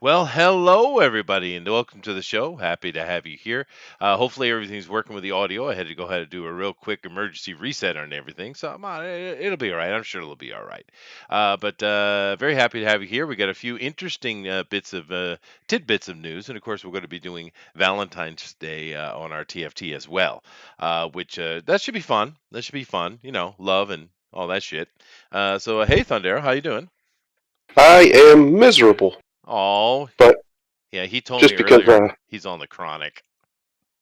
Well, hello everybody, and welcome to the show. Happy to have you here. Hopefully, everything's working with the audio. I had to go ahead and do a real quick emergency reset on everything, so it'll be all right. I'm sure it'll be all right. But very happy to have you here. We got a few interesting bits of tidbits of news, and of course, we're going to be doing Valentine's Day on our TFT as well, which that should be fun. That should be fun. Love and all that shit. So, hey, Thundero, how you doing? I am miserable, Oh, but yeah, he told me just because, earlier he's on the chronic.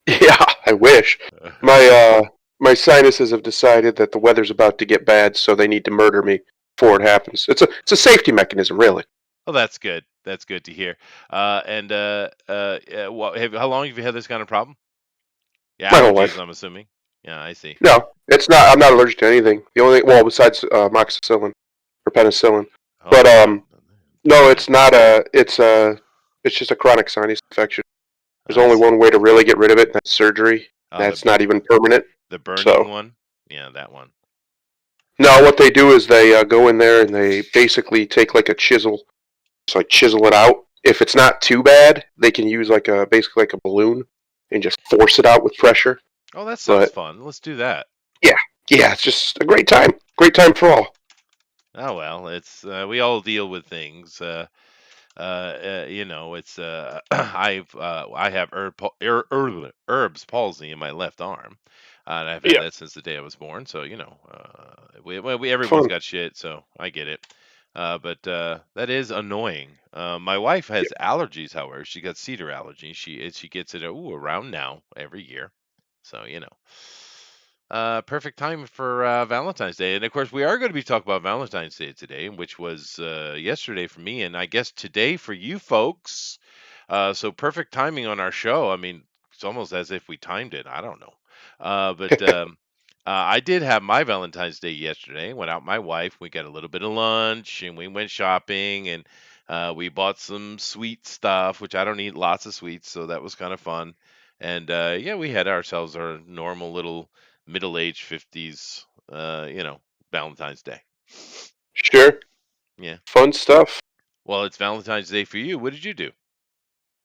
yeah, I wish. My my sinuses have decided that the weather's about to get bad, so they need to murder me before it happens. It's a safety mechanism, really. Oh, that's good. That's good to hear. How long have you had this kind of problem? Yeah, My whole allergies, life. I'm assuming. Yeah, I see. No, it's not. I'm not allergic to anything. The only well, besides amoxicillin or penicillin, Oh but God, no, yeah, it's not a. It's just a chronic sinus infection. There's I only see. one way to really get rid of it, and that's surgery. Oh, That's not even permanent. the burning So one. Yeah, that one. no, what they do is they go in there and they basically take like a chisel, just like chisel it out. If it's not too bad, they can use like a basically like a balloon and just force it out with pressure. Oh, that sounds But fun. Let's do that. yeah, yeah, it's just a great time. Great time for all. Oh well, it's we all deal with things. It's I have herbs palsy in my left arm, and I've had Yeah, that since the day I was born. So everyone's fun. got shit, so I get it. But that is annoying. My wife Yeah. has allergies, however, she got cedar allergy. She gets it around now every year. So perfect time for Valentine's Day. And of course, we are going to be talking about Valentine's Day today, which was yesterday for me, and I guess today for you folks. So perfect timing on our show. I mean, it's almost as if we timed it. I don't know. I did have my Valentine's Day yesterday. Went out with my wife. We got a little bit of lunch and we went shopping and we bought some sweet stuff, which I don't eat lots of sweets. So that was kind of fun. And yeah, we had ourselves our normal little middle-aged 50s, Valentine's Day. Sure, Yeah. fun stuff. Well, it's Valentine's Day for you. What did you do?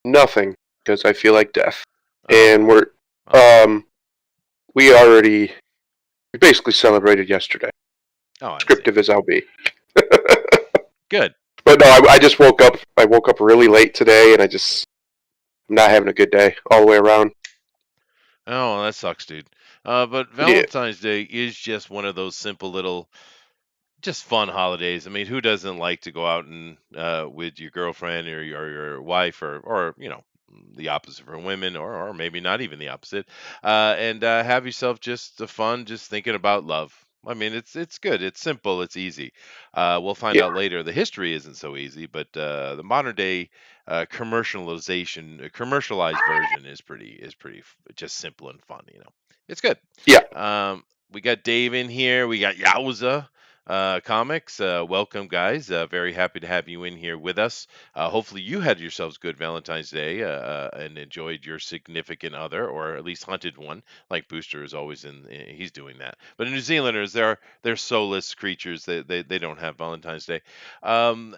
Nothing because I feel like death. And Oh, we're oh, um we already we basically celebrated yesterday. oh, I see. Descriptive as I'll be. Good. But no, I just woke up. I woke up really late today, and I'm not having a good day all the way around. Oh, well, that sucks, dude. But Yeah, Valentine's Day is just one of those simple little, just fun holidays. I mean, who doesn't like to go out and with your girlfriend or your wife or the opposite for women or maybe not even the opposite, and have yourself just the fun, just thinking about love. I mean, it's good. It's simple. It's easy. We'll find yeah, out later. The history isn't so easy, but the modern day commercialized version is pretty just simple and fun. It's good. yeah. We got Dave in here. We got Yowza Comics. Welcome, guys. Very happy to have you in here with us. Hopefully, you had yourselves good Valentine's Day and enjoyed your significant other, or at least hunted one, like Booster is always he's doing that. But New Zealanders, they're soulless creatures. They don't have Valentine's Day, and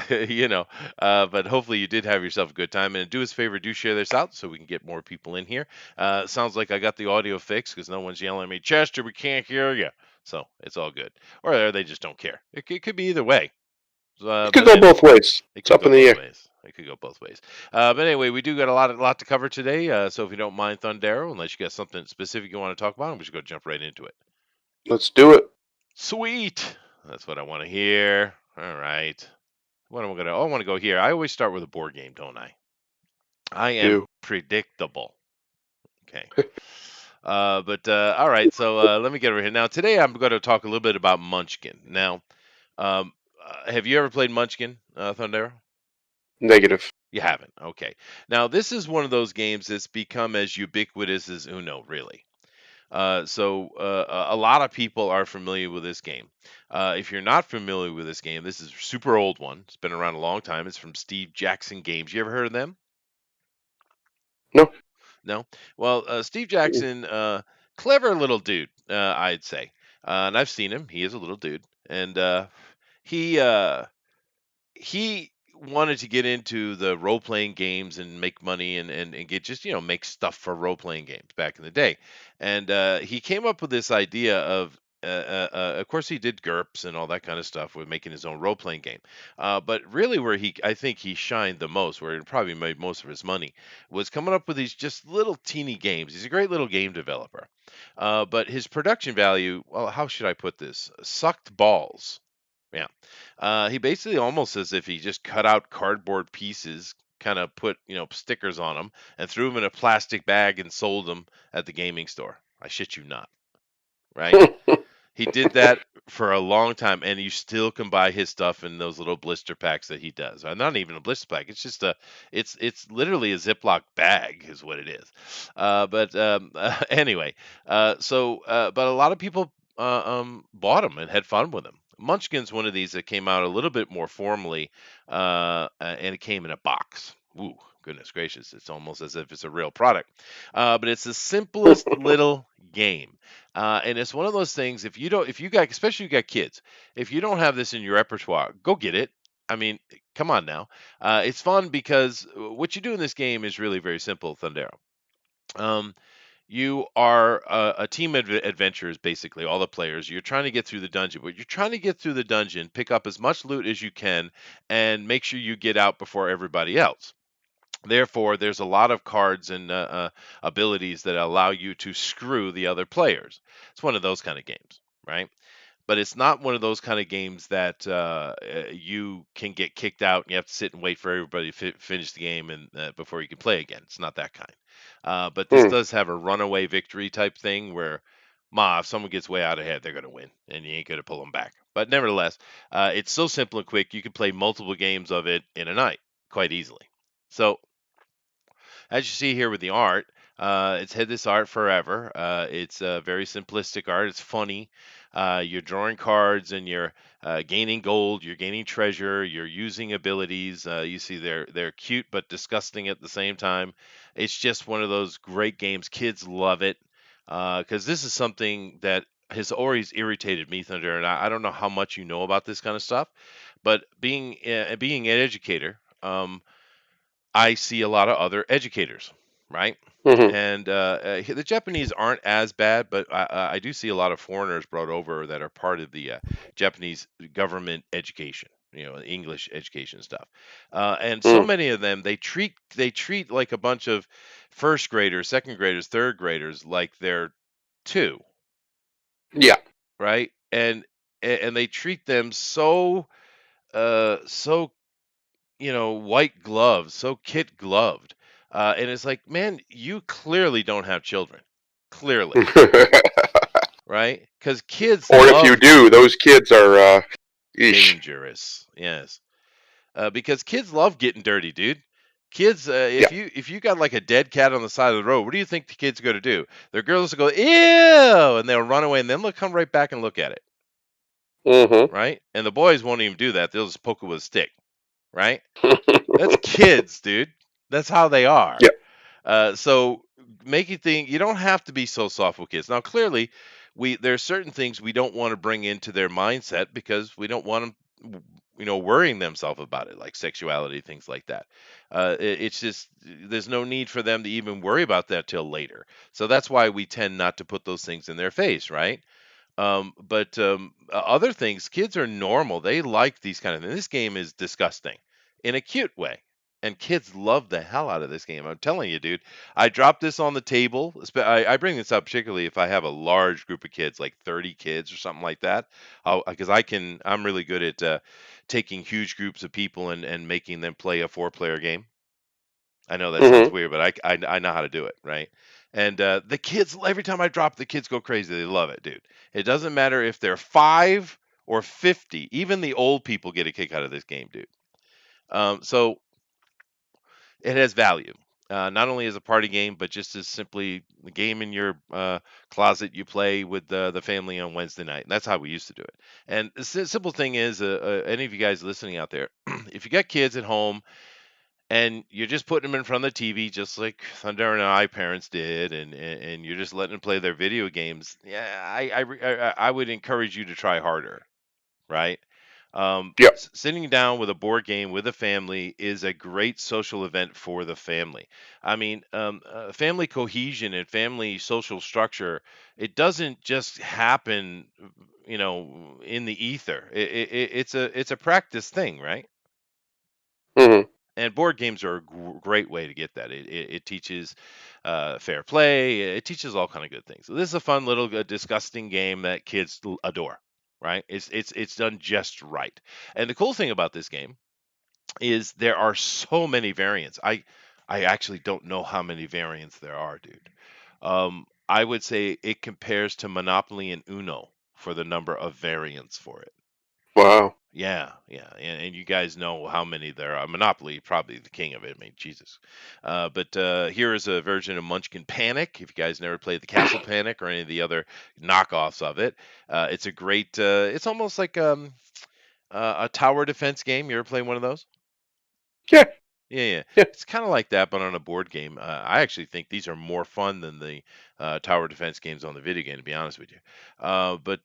you know. But hopefully, you did have yourself a good time. And do us a favor, do share this out so we can get more people in here. Sounds like I got the audio fixed because no one's yelling at me, Chester, we can't hear you. So it's all good. Or they just don't care. It could be either way. It could But go both ways. it It's could up go in the both air. ways. It could go both ways. But anyway, we do got a lot to cover today. So if you don't mind, Thundero, unless you got something specific you want to talk about, we should go jump right into it. Let's do it. Sweet. That's what I want to hear. All right. What am I gonna? Oh, I want to go here. I always start with a board game, don't I? I am Do. predictable. Okay. But all right. So let me get over here. Now today I'm going to talk a little bit about Munchkin. Now, have you ever played Munchkin, Thundero? Negative. You haven't. Okay. Now this is one of those games that's become as ubiquitous as Uno, really. A lot of people are familiar with this game. If you're not familiar with this game, this is a super old one. It's been around a long time. It's from Steve Jackson Games. You ever heard of them? No. No. Well, Steve Mm. Jackson, clever little dude, I'd say. And I've seen him. He is a little dude, and he uh, he wanted to get into the role playing games and make money and get just make stuff for role playing games back in the day, and he came up with this idea of course he did GURPS and all that kind of stuff with making his own role playing game, but really where I think he shined the most, where he probably made most of his money, was coming up with these just little teeny games. He's a great little game developer, but his production value, well, how should I put this? Sucked balls. Yeah. He basically almost as if he just cut out cardboard pieces, kind of put, stickers on them and threw them in a plastic bag and sold them at the gaming store. I shit you not, right? He did that for a long time, and you still can buy his stuff in those little blister packs that he does. Not even a blister pack. It's just it's literally a Ziploc bag, is what it is. But anyway, but a lot of people bought them and had fun with them. Munchkin's one of these that came out a little bit more formally, and it came in a box. Ooh, goodness gracious! It's almost as if it's a real product. But it's the simplest little game. And it's one of those things. If you got, especially if you got kids, if you don't have this in your repertoire, go get it. I mean, come on now. It's fun because what you do in this game is really very simple, Thundero. Um, you are a team of adventurers, basically, all the players. You're trying to get through the dungeon, but you're trying to get through the dungeon, pick up as much loot as you can, and make sure you get out before everybody else. Therefore, there's a lot of cards and abilities that allow you to screw the other players. It's one of those kind of games, right? But it's not one of those kind of games that you can get kicked out and you have to sit and wait for everybody to finish the game and before you can play again. It's not that kind. But this Hmm. does have a runaway victory type thing where, if someone gets way out ahead, they're going to win, and you ain't going to pull them back. But nevertheless, it's so simple and quick. You can play multiple games of it in a night quite easily. So as you see here with the art, it's had this art forever. It's very simplistic art. It's funny. You're drawing cards and you're gaining gold. You're gaining treasure. You're using abilities. You see they're cute but disgusting at the same time. It's just one of those great games. Kids love it because this is something that has always irritated me, Thunder. And I don't know how much you know about this kind of stuff, but being an educator. I see a lot of other educators, right? Hmm. And the Japanese aren't as bad, but I do see a lot of foreigners brought over that are part of the Japanese government education, English education stuff. And so Hmm. many of them they treat like a bunch of first graders, second graders, third graders like they're two, Yeah. right? And they treat them so white gloves, so kid gloved. And it's like, man, you clearly don't have children. Clearly, right? Because kids Or if you love do, those kids are, eesh. dangerous. Yes. Because kids love getting dirty, dude. Kids, Yeah. if you got like a dead cat on the side of the road, what do you think the kids are going to do? Their girls will go, ew, and they'll run away, and then they'll come right back and look at it, Hmm. right? And the boys won't even do that. They'll just poke it with a stick, right? That's kids, dude. That's how they are. Yeah. So make you think you don't have to be so soft with kids. Now, clearly, there are certain things we don't want to bring into their mindset because we don't want them, worrying themselves about it, like sexuality, things like that. It's just there's no need for them to even worry about that till later. So that's why we tend not to put those things in their face, right? But other things, kids are normal. They like these kind of things. This game is disgusting in a cute way. And kids love the hell out of this game. I'm telling you, dude. I dropped this on the table. I bring this up particularly if I have a large group of kids, like 30 kids or something like that. Because I'm really good at taking huge groups of people and making them play a four-player game. I know that sounds Hmm. weird, but I know how to do it, right? And the kids, every time I drop, the kids go crazy. They love it, dude. It doesn't matter if they're 5 or 50. Even the old people get a kick out of this game, dude. So it has value. Not only as a party game, but just as simply a game in your closet you play with the family on Wednesday night. And that's how we used to do it. And the simple thing is, any of you guys listening out there, if you got kids at home and you're just putting them in front of the TV, just like Thunder and I parents did, and you're just letting them play their video games. Yeah, I would encourage you to try harder, right? Yep. Sitting down with a board game with a family is a great social event for the family. I mean, family cohesion and family social structure, it doesn't just happen, in the ether. It's a practice thing, right? Hmm. And board games are a great way to get that. It teaches fair play. It teaches all kind of good things. So this is a fun little disgusting game that kids adore. Right? It's done just right. And the cool thing about this game is there are so many variants. I actually don't know how many variants there are, dude. I would say it compares to Monopoly and Uno for the number of variants for it. Wow. Yeah, yeah, and you guys know how many there are. Monopoly, probably the king of it. I mean, Jesus. But here is a version of Munchkin Panic. If you guys never played the Castle Panic or any of the other knockoffs of it, it's a great. It's almost like a tower defense game. You ever play one of those? Yeah. Yeah, yeah. Yeah. It's kind of like that, but on a board game. I actually think these are more fun than the tower defense games on the video game, to be honest with you. But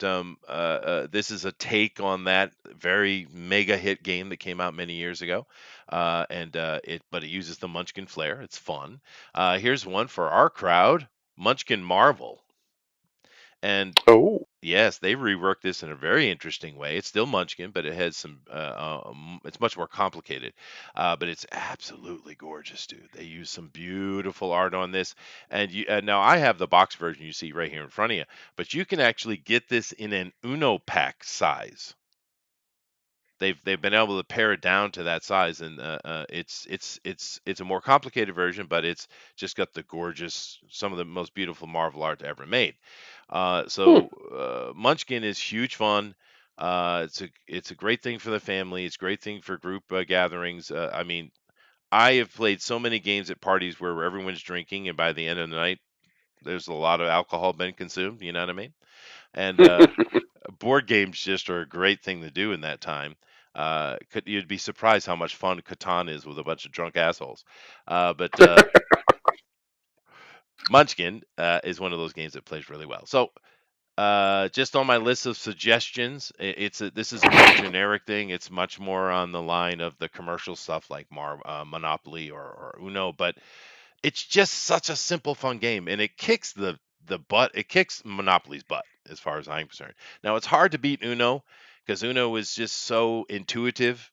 this is a take on that very mega hit game that came out many years ago, but it uses the Munchkin flair. It's fun. Here's one for our crowd: Munchkin Marvel. And Oh. yes, they reworked this in a very interesting way. It's still Munchkin, but it has it's much more complicated. But it's absolutely gorgeous, dude. They use some beautiful art on this, and now I have the box version you see right here in front of you, but you can actually get this in an Uno pack size. They've been able to pare it down to that size, and it's a more complicated version, but it's just got the gorgeous, some of the most beautiful Marvel art ever made. Hmm. Munchkin is huge fun. It's a great thing for the family. It's a great thing for group gatherings. I mean, I have played so many games at parties where everyone's drinking, and by the end of the night, there's a lot of alcohol been consumed. You know what I mean? And board games just are a great thing to do in that time. You'd be surprised how much fun Catan is with a bunch of drunk assholes. But Munchkin is one of those games that plays really well. So just on my list of suggestions, this is a more generic thing. It's much more on the line of the commercial stuff like Monopoly or Uno, but it's just such a simple, fun game, and it kicks the butt. It kicks Monopoly's butt, as far as I'm concerned. Now it's hard to beat Uno because Uno is just so intuitive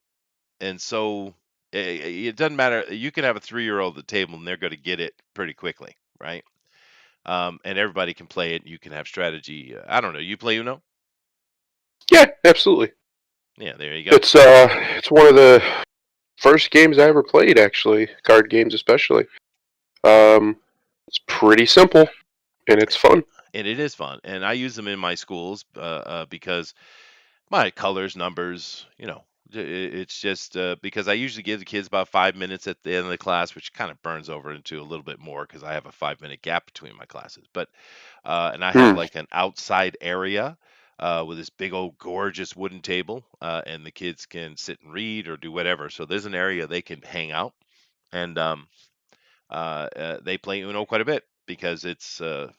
and so it doesn't matter. You can have a 3-year-old at the table, and they're going to get it pretty quickly, right? And everybody can play it. You can have strategy. I don't know. You play Uno? Yeah. Absolutely. Yeah, there you go. It's one of the first games I ever played. Actually, card games especially. Um, it's pretty simple and it's fun. And it is fun. And I use them in my schools because my colors, numbers, it's just because I usually give the kids about 5 minutes at the end of the class, which kind of burns over into a little bit more because I have a 5 minute gap between my classes. But and I have Hmm. like an outside area with this big old gorgeous wooden table, and the kids can sit and read or do whatever. So there's an area they can hang out, and they play Uno quite a bit because it's a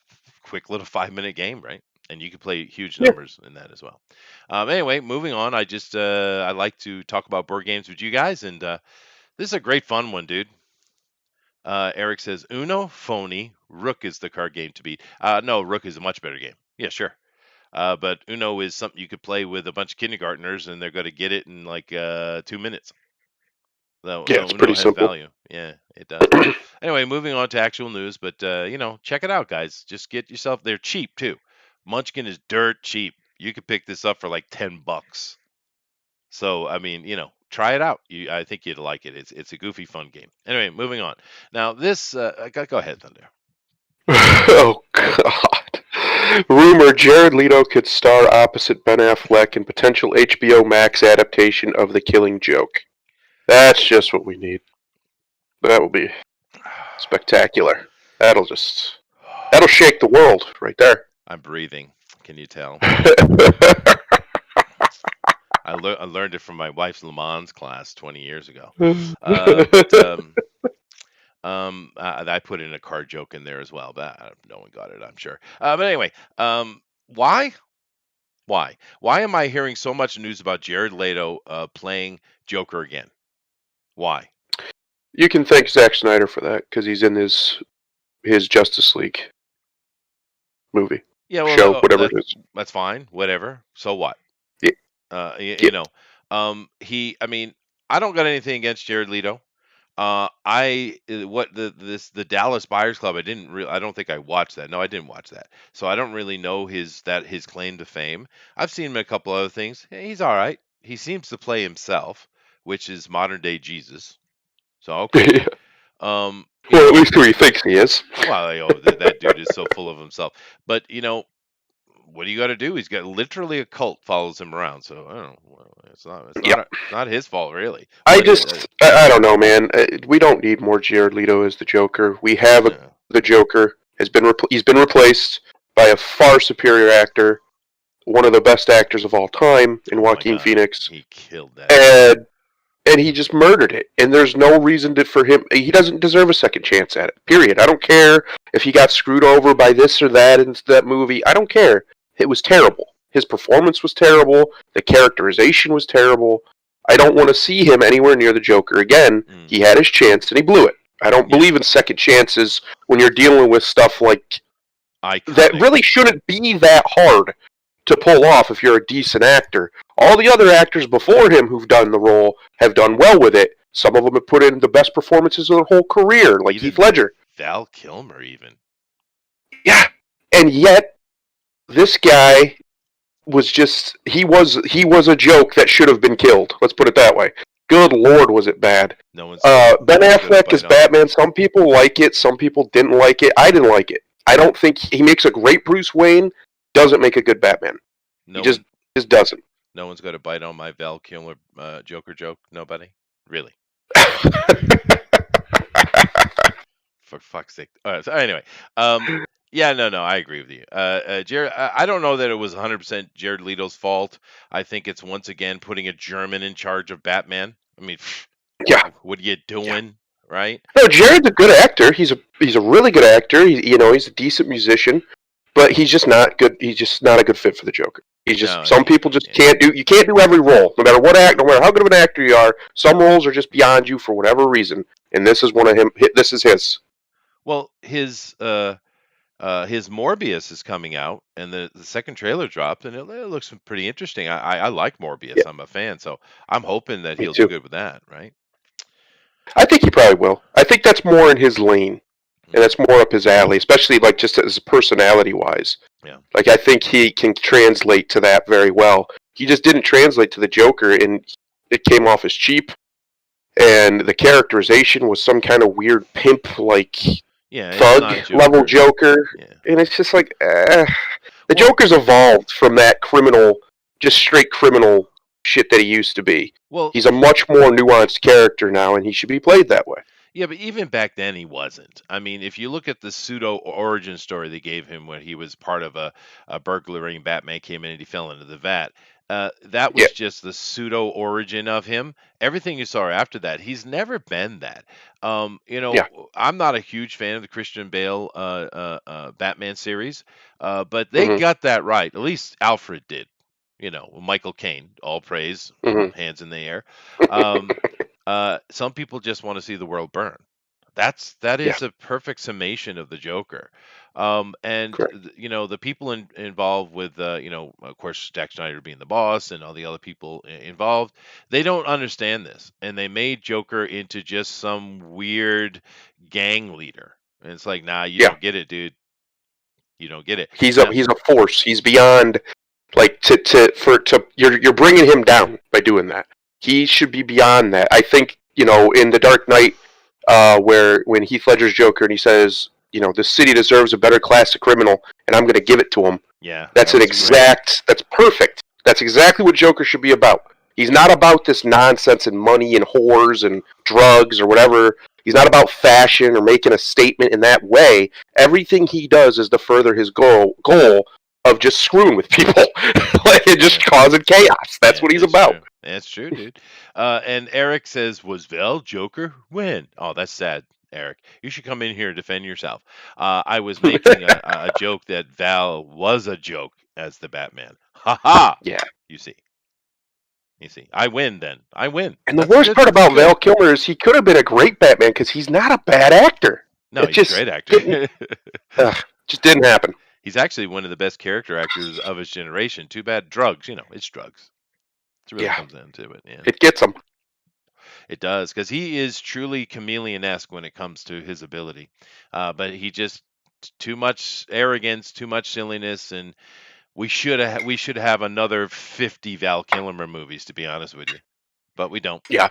quick little 5 minute game, right? And you can play huge Yeah. numbers in that as well. Anyway, moving on. I like to talk about board games with you guys, and this is a great fun one, dude. Eric says Uno, phony. Rook is the card game to beat. No, Rook is a much better game. Yeah, sure. But Uno is something you could play with a bunch of kindergartners, and they're going to get it in like 2 minutes. No, Yeah. no, It's Uno pretty has simple. value. Yeah, it does. Anyway, moving on to actual news, but check it out, guys. Just get yourself. They're cheap too. Munchkin is dirt cheap. You could pick this up for like $10. So I mean, try it out. I think you'd like it. It's a goofy, fun game. Anyway, moving on. Now this, go ahead, Thunder. Oh God. Rumor: Jared Leto could star opposite Ben Affleck in potential HBO Max adaptation of The Killing Joke. That's just what we need. That will be spectacular. That'll shake the world right there. I'm breathing. Can you tell? I learned it from my wife's Le Mans class 20 years ago. But I put in a card joke in there as well, but no one got it, I'm sure. But anyway, why? Why? Why am I hearing so much news about Jared Leto playing Joker again? Why? You can thank Zack Snyder for that because he's in his Justice League movie, Yeah, well, show, whatever it that is. that's fine. Whatever. So what? Yeah, You yeah, know, I mean, I don't got anything against Jared Leto. What the Dallas Buyers Club. I don't think I watched that. No, I didn't watch that. So I don't really know his claim to fame. I've seen him in a couple other things. Yeah, he's all right. He seems to play himself, which is modern day Jesus. So okay. yeah. You Well, at know, least who he thinks he is. well, that dude is so full of himself. But what do you got to do? He's got literally a cult follows him around. So I don't know. Well, Yeah. it's not his fault really. I What? just, I don't know, man. We don't need more Jared Leto as the Joker. We have No, the Joker he's been replaced by a far superior actor, one of the best actors of all time in oh my Joaquin God, Phoenix, he killed that dude. and he just murdered it. And there's no reason for him. He doesn't deserve a second chance at it. Period. I don't care if he got screwed over by this or that in that movie. I don't care. It was terrible. His performance was terrible. The characterization was terrible. I don't want to see him anywhere near the Joker again. Mm, He had his chance and he blew it. I don't yeah, believe in second chances when you're dealing with stuff like that iconic. really shouldn't be that hard to pull off if you're a decent actor. All the other actors before him who've done the role have done well with it. Some of them have put in the best performances of their whole career, like Heath Even Ledger. Val Kilmer, even. Yeah. And yet, this guy was just he was a joke that should have been killed. Let's put it that way. Good Lord, was it bad? No Ben one's gonna Affleck as bite on him. Batman. Some people like it. Some people didn't like it. I didn't like it. I don't think he makes a great Bruce Wayne. Doesn't make a good Batman. He No just one, just doesn't. no one's gonna bite on my Val Kilmer Joker joke. Nobody, really. For fuck's sake. So anyway, um, yeah, no, I agree with you. Jared, I don't know that it was 100% Jared Leto's fault. I think it's once again putting a German in charge of Batman. I mean, Yeah, what are you yeah. doing, right? No, Jared's a good actor. He's a really good actor. He's a decent musician, but he's just not good. He's just not a good fit for the Joker. He's just No, some people just yeah. can't do. You can't do every role, no matter what act, no matter how good of an actor you are. Some roles are just beyond you for whatever reason, and this is one of him. This is his. Well, his Morbius is coming out, and the second trailer dropped, and it looks pretty interesting. I like Yeah, Morbius. I'm a fan, so I'm hoping that me he'll do too. good with that, right? I think he probably will. I think that's more in his lane, and Mm, that's more up his alley, especially like just as personality wise. yeah, Like I think he can translate to that very well. He just didn't translate to the Joker, and it came off as cheap. And the characterization was some kind of weird pimp, like yeah. It's thug not level Joker. Joker, Yeah. and it's just like the Well, Joker's evolved from that criminal, just straight criminal shit that he used to be. well, He's a much more nuanced character now, and he should be played that way. yeah, but even back then he wasn't. I mean, if you look at the pseudo origin story they gave him when he was part of a burglary and Batman came in and he fell into the vat, that Yeah, was just the pseudo origin of him. Everything you saw after that, he's never been that. yeah, I'm not a huge fan of the Christian Bale Batman series, but they hmm got that right. At least Alfred did. Michael Caine, all praise, hmm hands in the air. Um, some people just want to see the world burn. That yeah, is a perfect summation of the Joker. And correct. the people involved with of course Zack Snyder being the boss and all the other people involved, they don't understand this, and they made Joker into just some weird gang leader. And it's like, nah, you Yeah, don't get it, dude. You don't get it. he's a Now, he's a force. He's beyond like to you're bringing him down by doing that. He should be beyond that. I think in the Dark Knight, where when Heath Ledger's Joker and he says, the city deserves a better class of criminal, and I'm going to give it to him. yeah, That's that an was great. exact. That's perfect. That's exactly what Joker should be about. He's not about this nonsense and money and whores and drugs or whatever. He's not about fashion or making a statement in that way. Everything he does is to further his goal of just screwing with people and Yeah. just causing chaos. That's Yeah, what he's it's about. true. That's true, dude. And Eric says, "Was Val Joker? When?" Oh, that's sad, Eric. You should come in here and defend yourself. I was making a joke that Val was a joke as the Batman. Ha ha! Yeah. You see, you see, I win. Then I win. And the That's worst good. part This is about good. Val Kilmer is he could have been a great Batman because he's not a bad actor. No, It he's a just great didn't. actor. Just didn't happen. He's actually one of the best character actors of his generation. Too bad drugs. It's drugs. It really Yeah, comes down to it. Yeah, it gets him. it does because he is truly chameleon-esque when it comes to his ability. But he just too much arrogance, too much silliness, and we should have another 50 Val Kilmer movies, to be honest with you, but we don't. Yeah,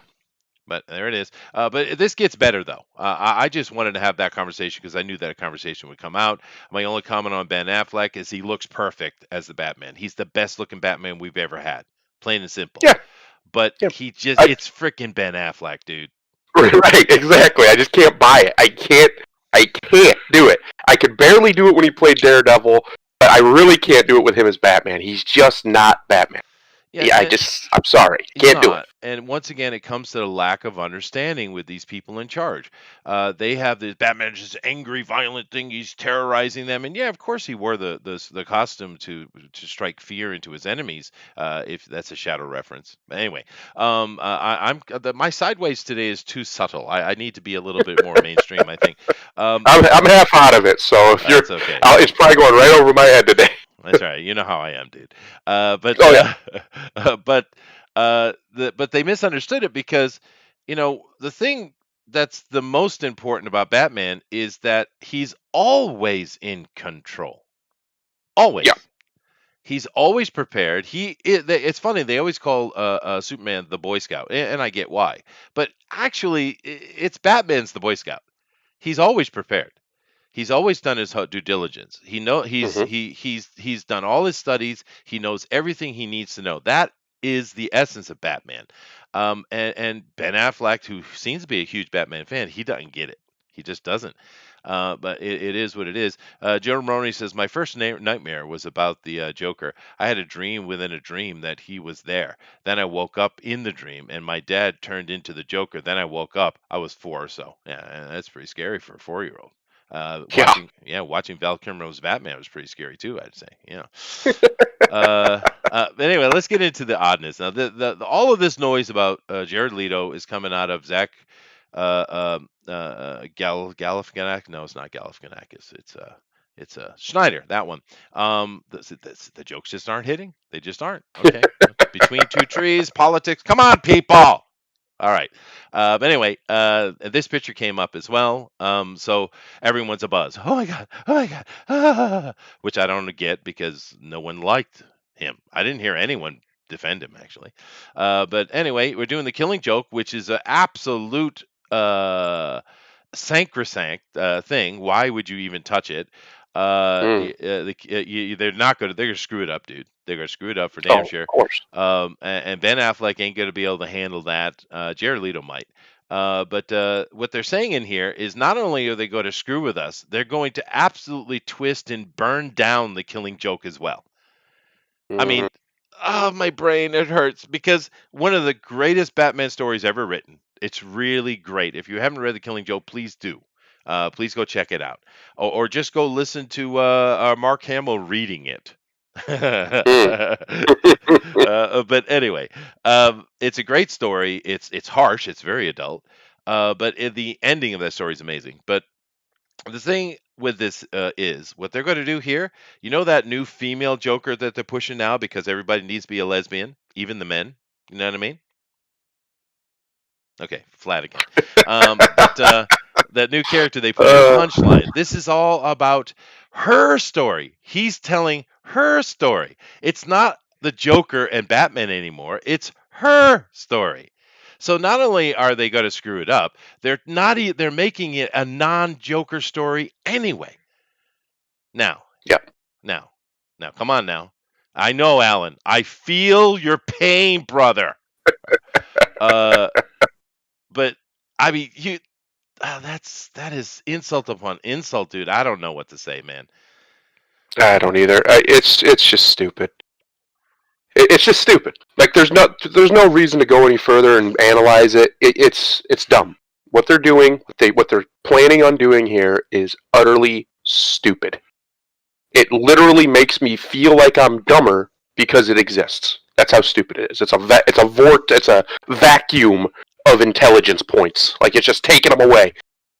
But there it is. But this gets better though. I just wanted to have that conversation because I knew that a conversation would come out. My only comment on Ben Affleck is he looks perfect as the Batman. He's the best looking Batman we've ever had, plain and simple. yeah, But yeah. I it's freaking Ben Affleck, dude. right, exactly. I just can't buy it. I can't do it. I could barely do it when he played Daredevil, but I really can't do it with him as Batman. He's just not Batman. Yeah, Yeah, I'm sorry, he's can't do it. not. And once again, it comes to the lack of understanding with these people in charge. They have this Batman is this angry, violent thing. He's terrorizing them, and yeah, of course, he wore the costume to strike fear into his enemies. If that's a Shadow reference. But anyway, my sideways today is too subtle. I need to be a little bit more mainstream. I think. I'm half out of it, so if you're, That's okay. it's probably going right over my head today. That's right. You know how I am, dude. But Oh yeah, but they misunderstood it because the thing that's the most important about Batman is that he's always in control. Always. yeah. He's always prepared. It's funny they always call Superman the Boy Scout, and I get why. But actually, it's Batman's the Boy Scout. He's always prepared. He's always done his due diligence. Hmm. He's done all his studies. He knows everything he needs to know. That is the essence of Batman. And Ben Affleck, who seems to be a huge Batman fan, he doesn't get it. He just doesn't. But it is what it is. Joe Maroney says my first nightmare was about the Joker. I had a dream within a dream that he was there. Then I woke up in the dream, and my dad turned into the Joker. Then I woke up. I was 4 or so. Yeah, and that's pretty scary for a 4-year-old. Yeah. Watching Val Kilmer's Batman was pretty scary too. I'd say, but anyway, let's get into the oddness now. All of this noise about Jared Leto is coming out of Zach Galifianakis. No, it's not Galifianakis. It's Schneider. That one. The jokes just aren't hitting. They just aren't. Okay. Between two trees, politics. Come on, people. All right. But anyway, this picture came up as well. So everyone's a buzz. Oh my god! Oh my god! Which I don't get because no one liked him. I didn't hear anyone defend him actually. But anyway, we're doing the Killing Joke, which is an absolute sacrosanct thing. Why would you even touch it? Mm. They're not going to. They're going to screw it up, dude. They're going to screw it up for Oh, damn of sure. course. And Ben Affleck ain't going to be able to handle that. Jared Leto might. But what they're saying in here is not only are they going to screw with us, they're going to absolutely twist and burn down the Killing Joke as well. I Hmm. mean, oh, my brain, it hurts because one of the greatest Batman stories ever written. It's really great. If you haven't read The Killing Joke, please do. Please go check it out. Or just go listen to Mark Hamill reading it. Mm. But anyway, it's a great story. It's harsh. It's very adult. But the ending of that story is amazing. But the thing with this is what they're going to do here. You know that new female Joker that they're pushing now because everybody needs to be a lesbian, even the men. You know what I mean? Okay, flat again. But that new character they put in uh, Punchline. This is all about her story. He's telling her story. It's not the Joker and Batman anymore. It's her story. So not only are they going to screw it up, they're not. They're making it a non-Joker story anyway. Now, yeah. now, now, come on now. I know, Alan. I feel your pain, brother. Uh, but I mean, that is insult upon insult, dude. I don't know what to say, man. I don't either. It's just stupid. It's just stupid. Like there's no reason to go any further and analyze it. It's dumb. What they're doing, what they're planning on doing here is utterly stupid. It literally makes me feel like I'm dumber because it exists. That's how stupid it is. It's a vacuum of intelligence points. Like it's just taking them away.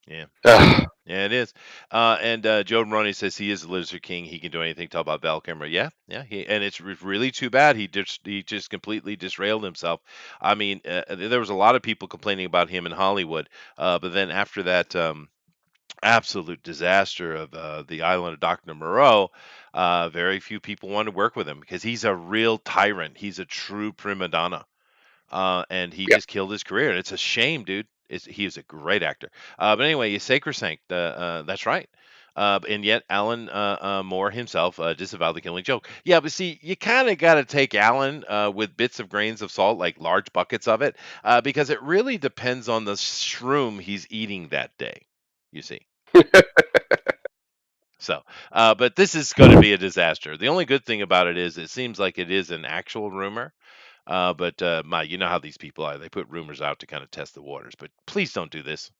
Yeah. Ugh. Yeah, it is. And Joe Maroney says he is the Lizard King. He can do anything. Tell about Val Kilmer. Yeah, yeah. And it's really too bad. He just completely disrailed himself. I mean, there was a lot of people complaining about him in Hollywood, but then after that absolute disaster of the Island of Doctor Moreau, very few people want to work with him because he's a real tyrant. He's a true prima donna. And he Yeah. just killed his career. And it's a shame, dude. He is a great actor. But anyway, he's sacrosanct. That's right. And yet, Alan Moore himself disavowed the Killing Joke. Yeah, but see, you kind of got to take Alan with bits of grains of salt, like large buckets of it, because it really depends on the shroom he's eating that day. You see. So, but this is going to be a disaster. The only good thing about it is it seems like it is an actual rumor. But you know how these people are. They put rumors out to kind of test the waters. But please don't do this.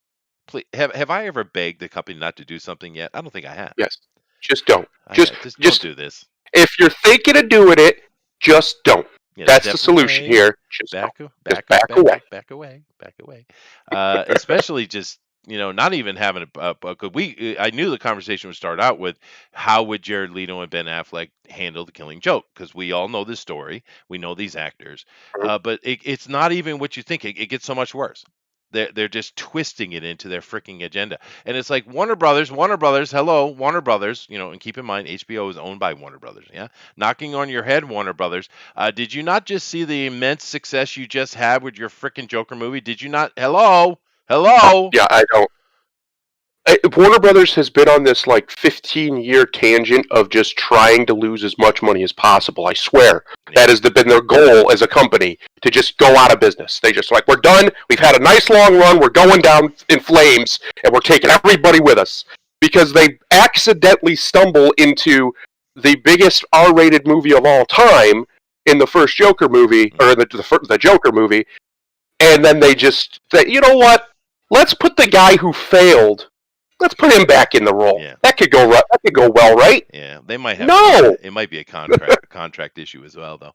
Please, have I ever begged the company not to do something yet? I don't think I have. Yes. Just don't. Just don't Just do this. if you're thinking of doing it, just don't. Yeah, That's the step solution away, here. Just don't. Just back away. back away, back away. Especially just not even having a good. I knew the conversation would start out with how would Jared Leto and Ben Affleck handle the Killing Joke, because we all know this story, we know these actors, but it's not even what you think. It gets so much worse. They're just twisting it into their freaking agenda, and it's like Warner Brothers, hello, Warner Brothers, and keep in mind HBO is owned by Warner Brothers, yeah, knocking on your head, Warner Brothers. Did you not just see the immense success you just had with your freaking Joker movie? Did you not? Hello, hello. Yeah, I don't. Warner Brothers has been on this like 15-year tangent of just trying to lose as much money as possible. I swear that has been their goal as a company, to just go out of business. They just like, we're done. We've had a nice long run. We're going down in flames, and we're taking everybody with us, because they accidentally stumble into the biggest R-rated movie of all time in the first Joker movie, or in the Joker movie, and then they just say, you know what? Let's put the guy who failed. Let's put him back in the role. Yeah. That could go right. That could go well, right? Yeah, they might have. No. It might be a contract issue as well, though.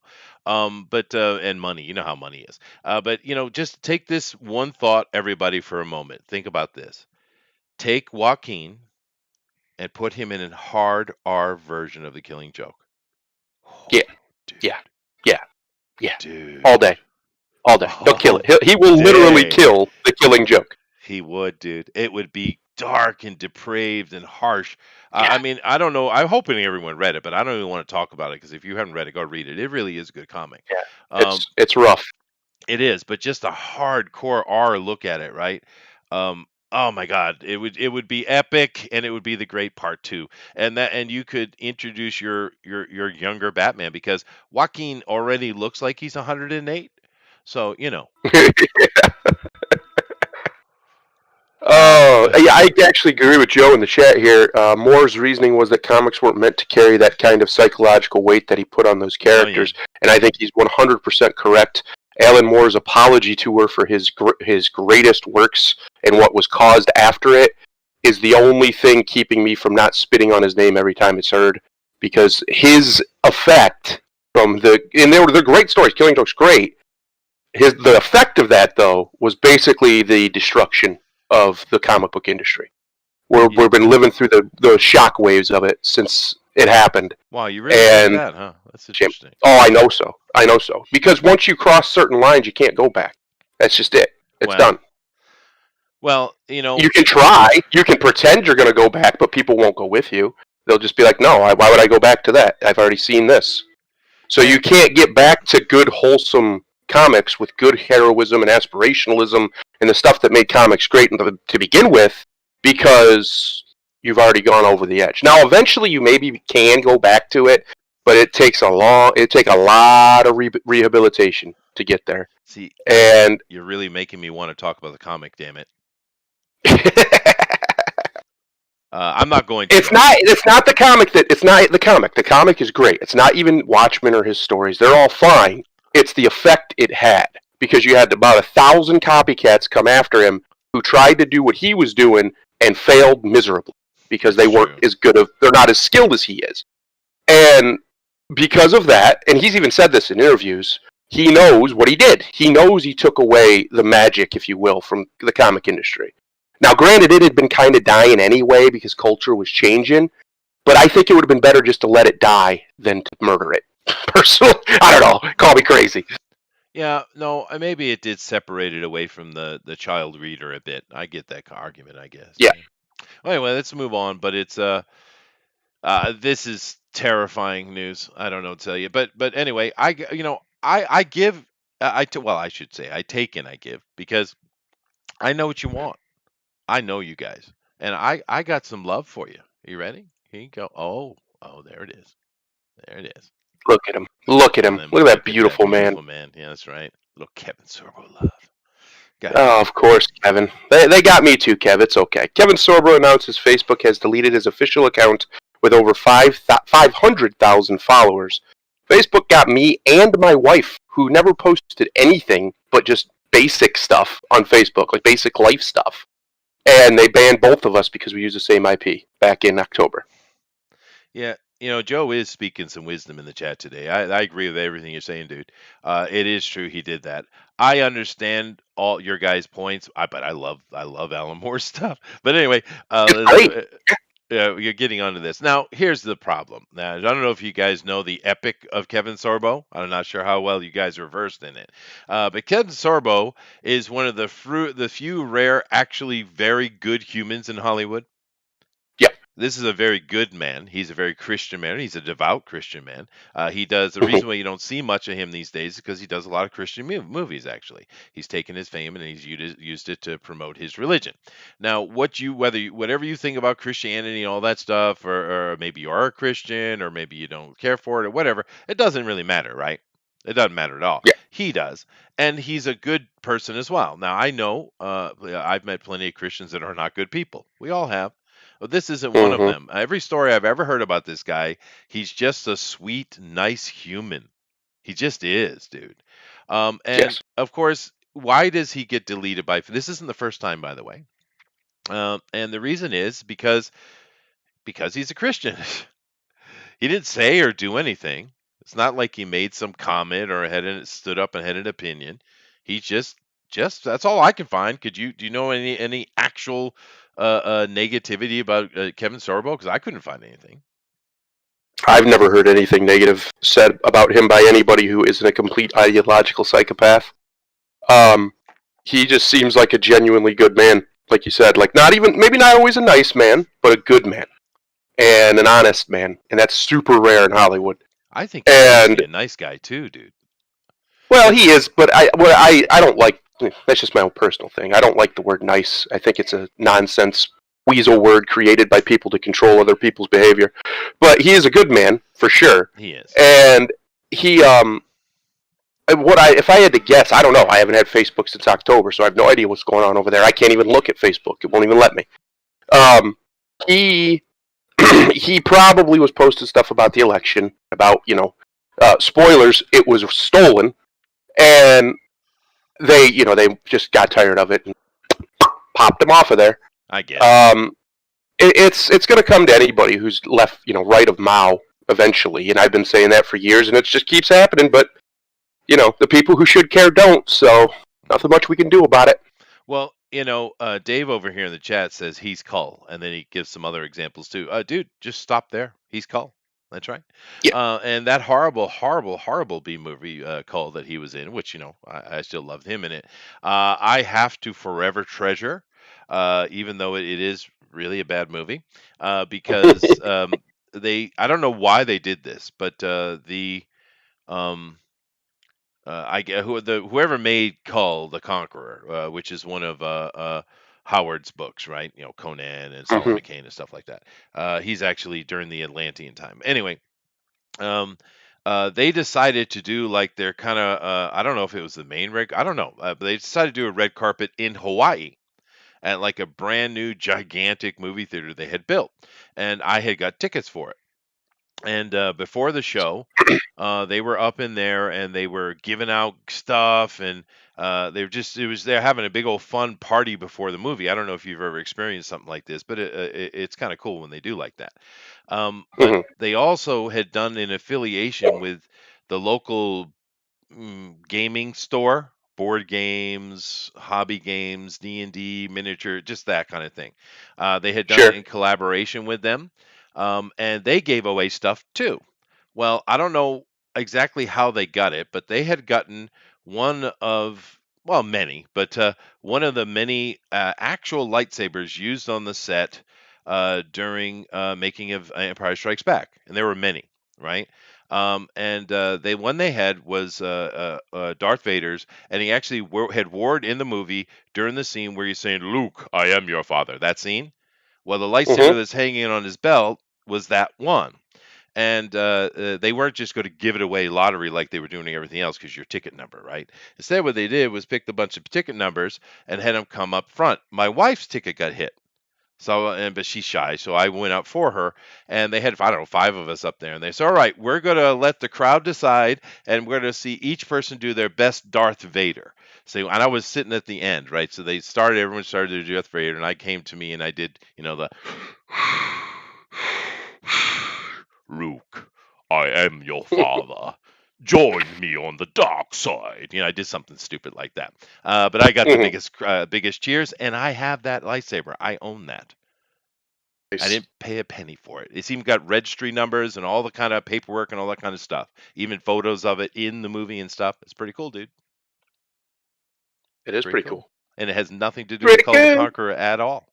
But and money, you know how money is. But just take this one thought, everybody, for a moment. Think about this. Take Joaquin and put him in a hard R version of the Killing Joke. Oh, Yeah. dude, Yeah. Yeah. Yeah. dude. All day. All day. He'll kill All it. He will literally day. kill the Killing Joke. He would, dude. It would be dark and depraved and harsh. Yeah. I mean, I don't know. I'm hoping everyone read it, but I don't even want to talk about it, because if you haven't read it, go read it. It really is a good comic. Yeah. Um, It's rough. it is, but just a hardcore R look at it, right? Oh my God, it would be epic, and it would be the great part two, and you could introduce your younger Batman, because Joaquin already looks like he's 108, so Oh, yeah, I actually agree with Joe in the chat here. Moore's reasoning was that comics weren't meant to carry that kind of psychological weight that he put on those characters, and I think he's 100% correct. Alan Moore's apology to her for his greatest works and what was caused after it is the only thing keeping me from not spitting on his name every time it's heard, because his effect they're great stories. Killing Joke's great. The effect of that, though, was basically the destruction of the comic book industry. We've been living through the shock waves of it since it happened. Wow, you really think that, huh? That's interesting. Oh, I know so. Because once you cross certain lines, you can't go back. That's just it. It's done. Well, you can try. You can pretend you're going to go back, but people won't go with you. They'll just be like, no, why would I go back to that? I've already seen this. So you can't get back to good, wholesome comics with good heroism and aspirationalism and the stuff that made comics great to begin with, because you've already gone over the edge. Now, eventually, you maybe can go back to it, but it takes a lot of rehabilitation to get there. See, and you're really making me want to talk about the comic. Damn it! I'm not going to. It's not the comic it's not the comic. The comic is great. It's not even Watchmen or his stories. They're all fine. It's the effect it had, because you had about 1,000 copycats come after him who tried to do what he was doing and failed miserably because they weren't as good they're not as skilled as he is. And because of that, and he's even said this in interviews, he knows what he did. He knows he took away the magic, if you will, from the comic industry. Now, granted, it had been kind of dying anyway because culture was changing, but I think it would have been better just to let it die than to murder it. Personally, I don't know. Call me crazy. Yeah, no, maybe it did separate it away from the child reader a bit. I get that argument, I guess. Yeah. Yeah. Well, anyway, let's move on. But it's this is terrifying news. I don't know what to tell you, but anyway, I give well, I should say I take and I give because I know what you want. I know you guys, and I got some love for you. You ready? Here you go. Oh, there it is. There it is. Look at him. Look at And him. then Look at that look at that beautiful man. beautiful man. Yeah, that's right. Little Kevin Sorbo love. God Oh, damn. of course, Kevin. They got me too, Kev. It's okay. Kevin Sorbo announces Facebook has deleted his official account with over 500,000 followers. Facebook got me and my wife, who never posted anything but just basic stuff on Facebook, like basic life stuff. And they banned both of us because we use the same IP back in October. Yeah, Joe is speaking some wisdom in the chat today. I agree with everything you're saying, dude. It is true he did that. I understand all your guys' points, but I love Alan Moore's stuff. But anyway, It's great. yeah, you're getting onto this. Now, here's the problem. Now, I don't know if you guys know the epic of Kevin Sorbo. I'm not sure how well you guys are versed in it. But Kevin Sorbo is one of the few rare, actually very good humans in Hollywood. Yep. This is a very good man. He's a very Christian man. He's a devout Christian man. He does the Mhm. reason why you don't see much of him these days is because he does a lot of Christian movies. Actually, he's taken his fame and he's used it to promote his religion. Now, whatever you think about Christianity and all that stuff, or maybe you are a Christian, or maybe you don't care for it, or whatever, it doesn't really matter, right? It doesn't matter at all. Yeah. He does, and he's a good person as well. Now, I know I've met plenty of Christians that are not good people. We all have. Well, this isn't one of Hmm. them. Every story I've ever heard about this guy, he's just a sweet, nice human. He just is, dude. And Yes. of course, why does he get deleted by? This isn't the first time, by the way. And the reason is because he's a Christian. He didn't say or do anything. It's not like he made some comment or stood up and had an opinion. He just that's all I can find. Do you know any actual negativity about Kevin Sorbo? Because I couldn't find anything. I've never heard anything negative said about him by anybody who isn't a complete ideological psychopath. Um, he just seems like a genuinely good man, like you said. Like not even maybe not always a nice man, but a good man and an honest man, and that's super rare in Hollywood. I think he's And mostly a nice guy too, dude. well, That he is, but I don't like. That's just my own personal thing. I don't like the word nice. I think it's a nonsense weasel word created by people to control other people's behavior. But he is a good man for sure, he is. and he what I if I had to guess, I don't know. I haven't had Facebook since October, so I have no idea what's going on over there. I can't even look at Facebook; it won't even let me. Um, he he probably was posting stuff about the election, about spoilers. It was stolen, and they just got tired of it and popped him off of there. I get it. Um, it's going to come to anybody who's left right of Mao eventually, and I've been saying that for years, and it just keeps happening. But the people who should care don't, so nothing much we can do about it. Well, Dave over here in the chat says he's Cull, and then he gives some other examples too. Dude, just stop there. He's Cull. That's right. Yeah. And that horrible, horrible, horrible B movie Cull that he was in, which I still loved him in it. I have to forever treasure, even though it is really a bad movie, because I don't know why they did this, but the um I get whoever made Kull the Conqueror, which is one of Howard's books, right? Conan and Hmm. Solomon Kane and stuff like that. He's actually during the Atlantean time. Anyway, um, they decided to do like their kind of I don't know if it was the main red. I don't know, but they decided to do a red carpet in Hawaii at like a brand new gigantic movie theater they had built, and I had got tickets for it. And before the show, they were up in there and they were giving out stuff, and they were just it was they're having a big old fun party before the movie. I don't know if you've ever experienced something like this, but it's kind of cool when they do like that. But Hmm. they also had done an affiliation with the local gaming store, board games, hobby games, D&D, miniature, just that kind of thing. They had done it Sure. in collaboration with them, and they gave away stuff too. Well, I don't know exactly how they got it, but they had gotten one of, well, many, but one of the many actual lightsabers used on the set during making of Empire Strikes Back, and there were many, right? And they one they had was Darth Vader's, and he actually had wore it in the movie during the scene where he's saying, "Luke, I am your father." That scene. Well, the lightsaber Hmm. that's hanging on his belt was that one, and they weren't just going to give it away lottery like they were doing everything else because your ticket number, right? Instead, what they did was picked a bunch of ticket numbers and had them come up front. My wife's ticket got hit. So, but she's shy, so I went up for her, and they had, I don't know, 5 of us up there, and they said, "All right, we're gonna let the crowd decide, and we're gonna see each person do their best Darth Vader." So, and I was sitting at the end, right? So everyone started to do Darth Vader, and I came to me, and I did, the Luke, I am your father. Join me on the dark side. I did something stupid like that. But I got the Hmm. biggest cheers, and I have that lightsaber. I own that. I Nice. didn't pay a penny for it. It's even got registry numbers and all the kind of paperwork and all that kind of stuff. Even photos of it in the movie and stuff. It's pretty cool, dude. It is Pretty pretty cool. cool. And it has nothing to do with Pretty Call of the good. Conqueror at all.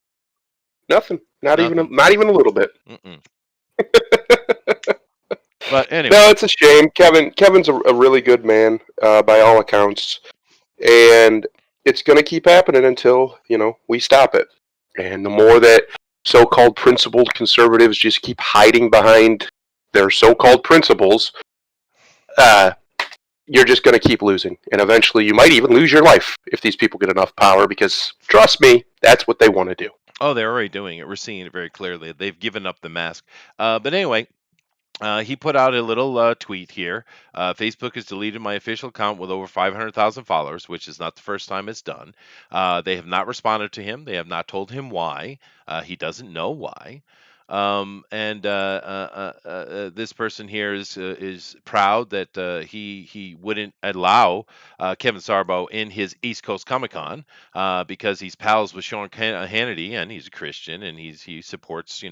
Nothing. Nothing. Not even a little bit. Mm-mm. But anyway, No, it's a shame. Kevin's a really good man, by all accounts, and it's going to keep happening until we stop it. And the more that so-called principled conservatives just keep hiding behind their so-called principles, uh, you're just going to keep losing, and eventually you might even lose your life if these people get enough power. Because trust me, that's what they want to do. oh, they're already doing it. We're seeing it very clearly. They've given up the mask. But anyway, he put out a little tweet here. Facebook has deleted my official account with over 500,000 followers, which is not the first time it's done. They have not responded to him. They have not told him why. He doesn't know why. And this person here is proud that he wouldn't allow Kevin Sorbo in his East Coast Comic Con because he's pals with Sean Hannity, and he's a Christian, and he supports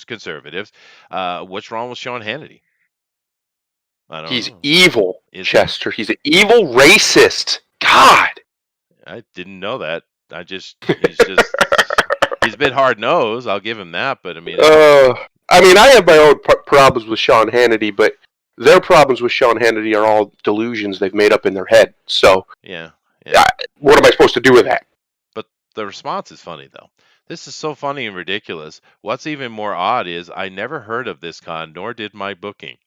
conservatives. What's wrong with Sean Hannity? I don't He's know. evil, Is he? Chester. He's an evil racist. God. I didn't know that. He's a bit hard nosed. I'll give him that. But I mean, Uh, I mean, I have my own problems with Sean Hannity, but their problems with Sean Hannity are all delusions they've made up in their head. So, yeah, yeah. I, what am I supposed to do with that? But the response is funny though. This is so funny and ridiculous. What's even more odd is I never heard of this con, nor did my booking.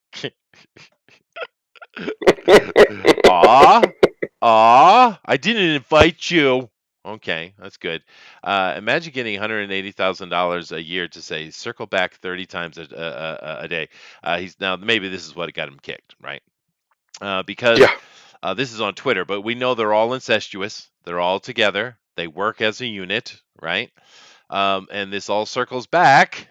Aw, I didn't invite you. Okay, that's good. Imagine getting $180,000 a year to say circle back 30 times a day. He's now maybe this is what got him kicked, right? Because Yeah. this is on Twitter, but we know they're all incestuous. They're all together. They work as a unit, right? And this all circles back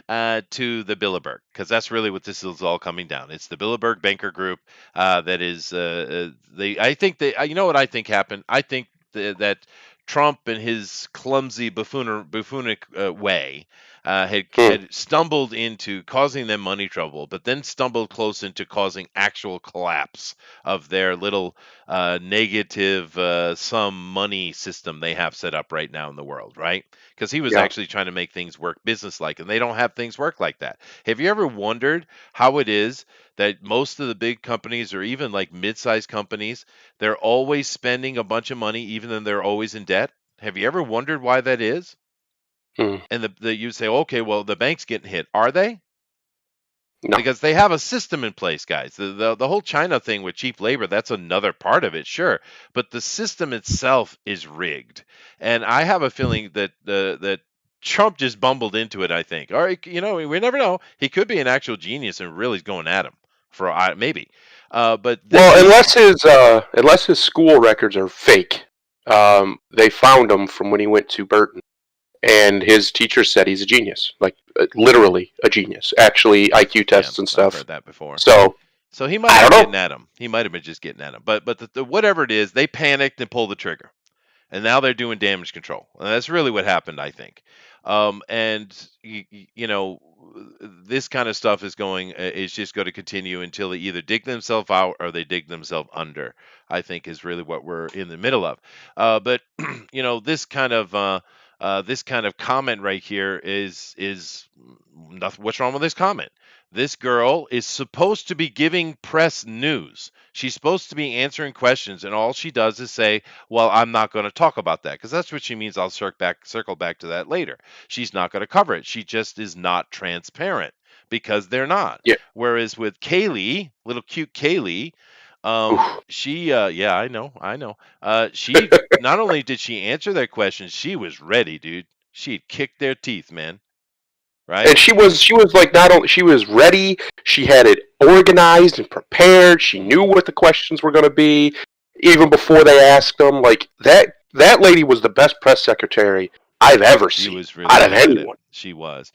to the Bilderberg, because that's really what this is all coming down. It's the Bilderberg banker group that is they. I think they. You know what I think happened? I think that Trump and his clumsy buffoonic way Hmm. had stumbled into causing them money trouble, but then stumbled close into causing actual collapse of their little negative sum money system they have set up right now in the world, right? Because he was Yeah. actually trying to make things work business-like, and they don't have things work like that. Have you ever wondered how it is that most of the big companies, or even like mid-sized companies, they're always spending a bunch of money, even though they're always in debt? Have you ever wondered why that is? Hmm. And you say, okay, well, the bank's getting hit. Are they? No. Because they have a system in place, guys. The whole China thing with cheap labor, that's another part of it, sure. But the system itself is rigged. And I have a feeling that Trump just bumbled into it, I think. Or we never know. He could be an actual genius and really going at him for maybe. But Well, these unless his school records are fake, they found him from when he went to Burton, and his teacher said he's a genius, like literally a genius. Actually, IQ yeah, tests and I've stuff. heard that before. So So he might I have been don't getting know. at him. He might have been just getting at him. But whatever it is, they panicked and pulled the trigger, and now they're doing damage control. And that's really what happened, I think. And this kind of stuff is just going to continue until they either dig themselves out or they dig themselves under. I think is really what we're in the middle of. But this kind of comment right here is nothing. What's wrong with this comment? This girl is supposed to be giving press news. She's supposed to be answering questions, and all she does is say, well, I'm not going to talk about that because that's what she means. I'll circle back to that later. She's not going to cover it. She just is not transparent because they're not. Yeah. Whereas with Kaylee, little cute Kaylee, Oof. yeah, I know. She not only did she answer their questions, she was ready, dude. She'd kicked their teeth, man. Right? And she was like not only she was ready, she had it organized and prepared. She knew Mm-hmm. what the questions were going to be even before they asked them. Like that lady was the best press secretary I've ever She seen was really out of good at it. anyone. She was,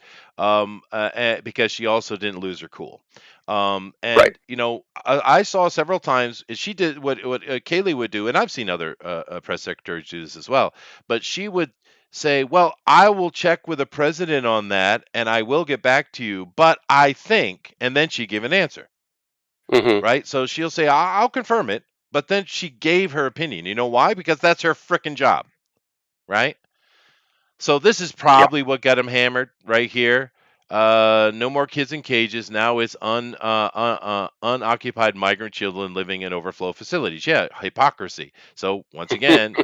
because she also didn't lose her cool. Right. And I saw several times she did what Kaylee would do, and I've seen other press secretaries do this as well. But she would say, "Well, I will check with the president on that, and I will get back to you. But I think," and then she give an answer, Hmm. right? So she'll say, "I'll confirm it," but then she gave her opinion. You know why? Because that's her freaking job, right? So this is Yeah. probably what got him hammered right here. No more kids in cages. Now it's unoccupied migrant children living in overflow facilities. Yeah, hypocrisy. So once again,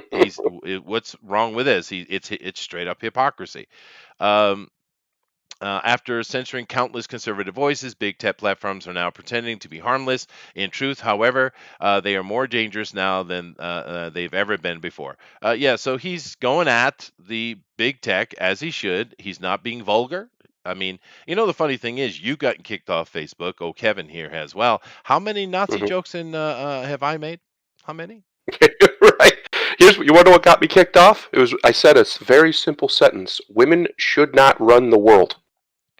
what's wrong with this? It's straight up hypocrisy. Um, after censoring countless conservative voices, big tech platforms are now pretending to be harmless. In truth, however, they are more dangerous now than they've ever been before. Yeah, so he's going at the big tech as he should. He's not being vulgar. I mean, the funny thing is, you got kicked off Facebook. Oh, Kevin here has well. How many Nazi Hmm. jokes have I made? How many? Right. You want to know what got me kicked off? I said a very simple sentence: women should not run the world.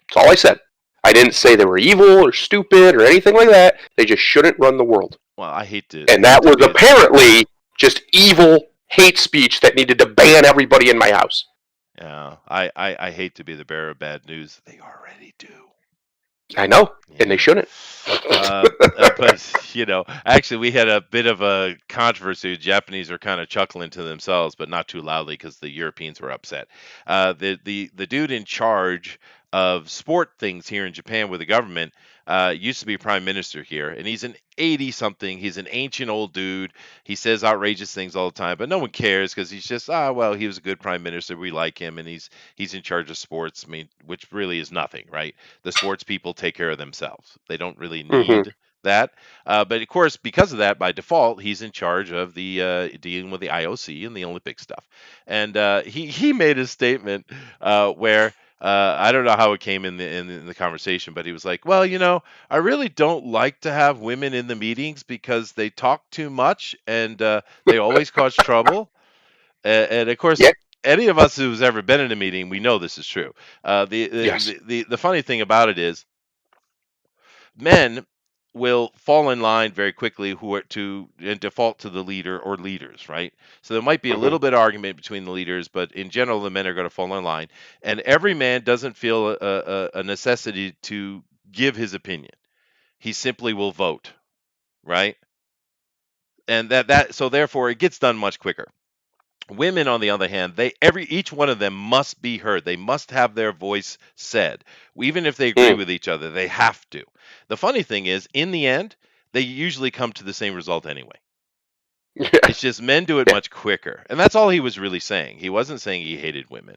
That's all I said. I didn't say they were evil or stupid or anything like that. They just shouldn't run the world. Well, I And hate that to was be apparently just evil hate speech that needed to ban everybody in my house. yeah, I hate to be the bearer of bad news. They already do. I know, and they Yeah. shouldn't. But actually, we had a bit of a controversy. The Japanese are kind of chuckling to themselves, but not too loudly because the Europeans were upset. The dude in charge of sport things here in Japan with the government used to be prime minister here, and he's an 80 something. He's an ancient old dude. He says outrageous things all the time, but no one cares because he's just well, he was a good prime minister. We like him, and he's in charge of sports. I mean, which really is nothing, right? The sports people take care of themselves. They don't really Hmm. need that. But of course, because of that, by default, he's in charge of the dealing with the IOC and the Olympic stuff. And he made a statement where. I don't know how it came in the conversation, but he was like, "Well, I really don't like to have women in the meetings because they talk too much and they always cause trouble." And of course, Yeah. any of us who's ever been in a meeting, we know this is true. Yes. The funny thing about it is, men will fall in line very quickly who are to and default to the leader or leaders, right? So there might be a Hmm. little bit of argument between the leaders, but in general, the men are going to fall in line, and every man doesn't feel a necessity to give his opinion. He simply will vote, right? And so therefore it gets done much quicker. Women, on the other hand, each one of them must be heard. They must have their voice said. Even if they agree Mm. with each other, they have to. The funny thing is, in the end, they usually come to the same result anyway. Yeah. It's just men do it Yeah. much quicker. And that's all he was really saying. He wasn't saying he hated women.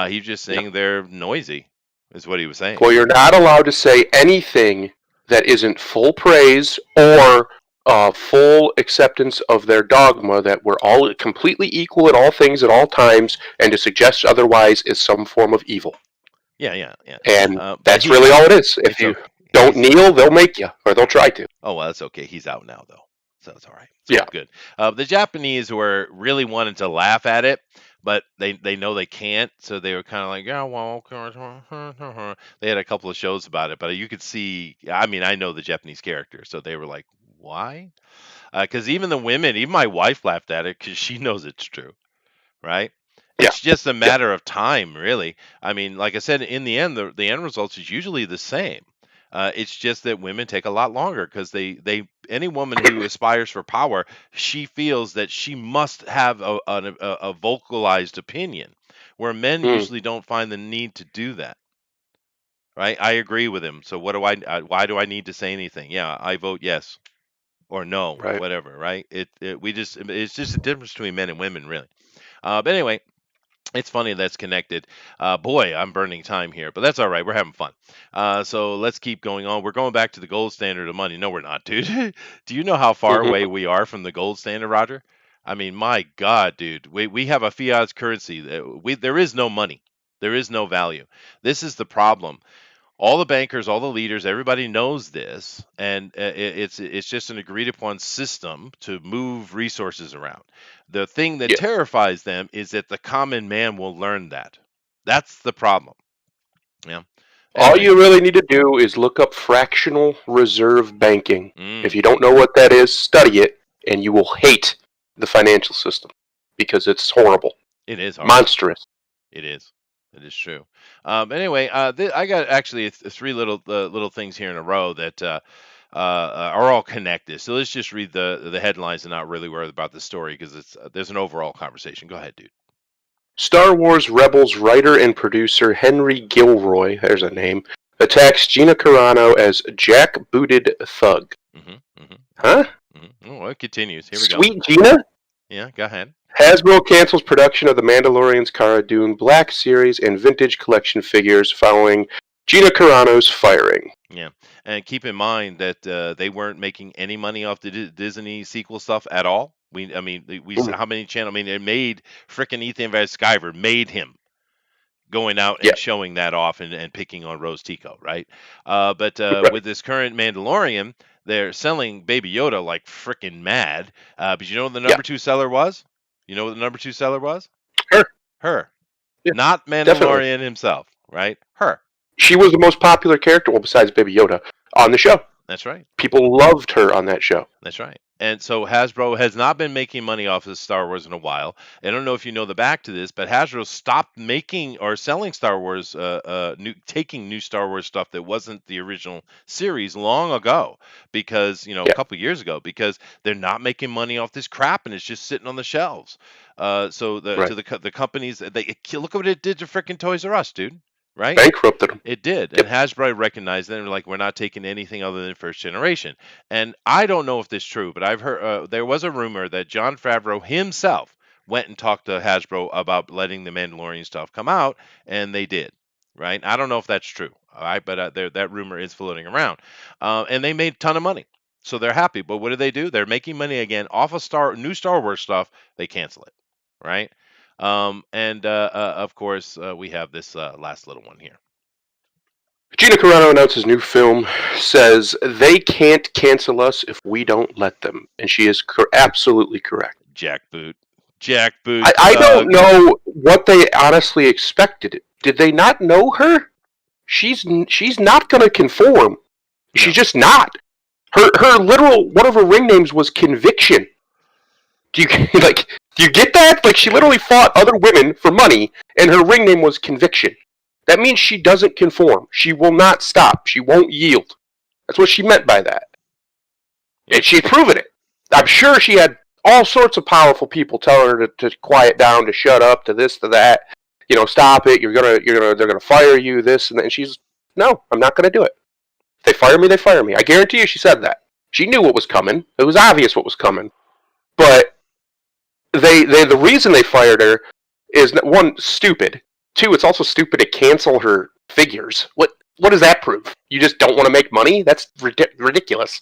He was just No. saying they're noisy, is what he was saying. Well, you're not allowed to say anything that isn't full praise or full acceptance of their dogma that we're all completely equal in all things at all times, and to suggest otherwise is some form of evil. Yeah. And But that's really all it is. If it's you okay. don't kneel, they'll make you, or they'll try to. Oh, well, that's okay. He's out now, though, so it's all right. It's all Yeah, good. The Japanese were really wanting to laugh at it, but they know they can't, so they were kind of like, yeah, well, okay." They had a couple of shows about it, but you could see. I mean, I know the Japanese character, so they were like, why? Because even the women, even my wife laughed at it because she knows it's true, right? yeah, It's just a yeah. matter of time, really. I mean, like I said, in the end, the end result is usually the same. It's just that women take a lot longer because they any woman who aspires for power, she feels that she must have a vocalized opinion, where men Mm, usually don't find the need to do that. Right? I agree with him. So what do why do I need to say anything? Yeah, I vote yes or no, right. whatever. Right? It's just a difference between men and women, really. But anyway, it's funny that's connected. Boy, I'm burning time here, but that's all right. We're having fun. So let's keep going on. We're going back to the gold standard of money. No, we're not, dude. Do you know how far Hmm. away we are from the gold standard, Roger? I mean, my God, dude. We have a fiat currency. There is no money. There is no value. This is the problem. All the bankers, all the leaders, everybody knows this, and it's just an agreed upon system to move resources around. The thing that Yeah. terrifies them is that the common man will learn that. That's the problem. Yeah. All Anyway, you really need to do is look up fractional reserve banking. If mm, you don't know what that is, study it, and you will hate the financial system because it's horrible, it is horrible. monstrous. It is. It is true. Anyway, I got actually three little things here in a row that are all connected. So let's just read the headlines and not really worry about the story because it's there's an overall conversation. Go ahead, dude. Star Wars Rebels writer and producer Henry Gilroy, there's a name, attacks Gina Carano as jackbooted thug. Mm-hmm. Huh? Oh, it continues. Here we go. Sweet Gina? Yeah, go ahead. Hasbro cancels production of The Mandalorian's Cara Dune Black Series and Vintage Collection figures following Gina Carano's firing. Yeah, and keep in mind that they weren't making any money off the Disney sequel stuff at all. I mean, Mm, how many channel? I mean, it made freaking Ethan Van Sciver made him going out yeah, and showing that off and picking on Rose Tico, right? But right. with this current Mandalorian, they're selling Baby Yoda like freaking mad. But you know what the Yeah, number two seller was? You know what the number two seller was? her. Her, Yeah, not definitely. Mandalorian himself, right? Her. She was the most popular character, well, besides Baby Yoda, on the show. That's right. People loved her on that show. That's right. And so Hasbro has not been making money off of Star Wars in a while. I don't know if you know the back to this, but Hasbro stopped making or selling Star Wars, taking new Star Wars stuff that wasn't the original series long ago, because a Yeah, couple years ago, because they're not making money off this crap and it's just sitting on the shelves. So right. the companies, look what it did to freaking Toys R Us, dude. Right? Bankrupted them. It did, and Yep. Hasbro recognized that, and like, we're not taking anything other than first generation. And I don't know if this is true, but I've heard there was a rumor that Jon Favreau himself went and talked to Hasbro about letting the Mandalorian stuff come out, and they did. Right? I don't know if that's true. All right, but that rumor is floating around, and they made a ton of money, so they're happy. But what do? They're making money again off of new Star Wars stuff. They cancel it, right? And of course, we have this last little one here. Gina Carano announces new film, says they can't cancel us if we don't let them. And she is absolutely correct. Jackboot. Jackboot I don't thug. know what they honestly expected. Did they not know her? She's not going to conform. She's No. just not. Her literal one of her ring names was Conviction. Do you like? Do you get that? Like she Yeah. literally fought other women for money, and her ring name was Conviction. That means she doesn't conform. She will not stop. She won't yield. That's what she meant by that. Yeah. And she's proven it. I'm sure she had all sorts of powerful people telling her to quiet down, to shut up, to this, to that. You know, stop it. They're gonna fire you. This and that. And she's no, I'm not gonna do it. If they fire me, they fire me. I guarantee you, she said that. She knew what was coming. It was obvious what was coming. But the reason they fired her is one, stupid. Two, it's also stupid to cancel her figures. What does that prove? You just don't want to make money? That's ridiculous.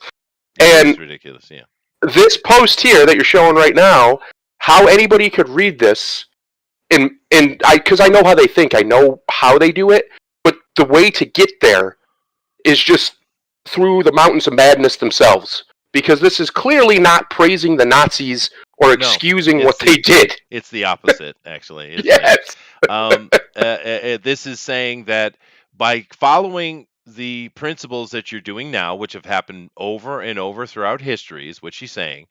It is And ridiculous. Yeah. this post here that you're showing right now, how anybody could read this, and I because I know how they think, I know how they do it, but the way to get there is just through the mountains of madness themselves. Because this is clearly not praising the Nazis or No, excusing it's what they did. it's the opposite, actually. It's funny. Yes. This is saying that by following the principles that you're doing now, which have happened over and over throughout history, is what she's saying.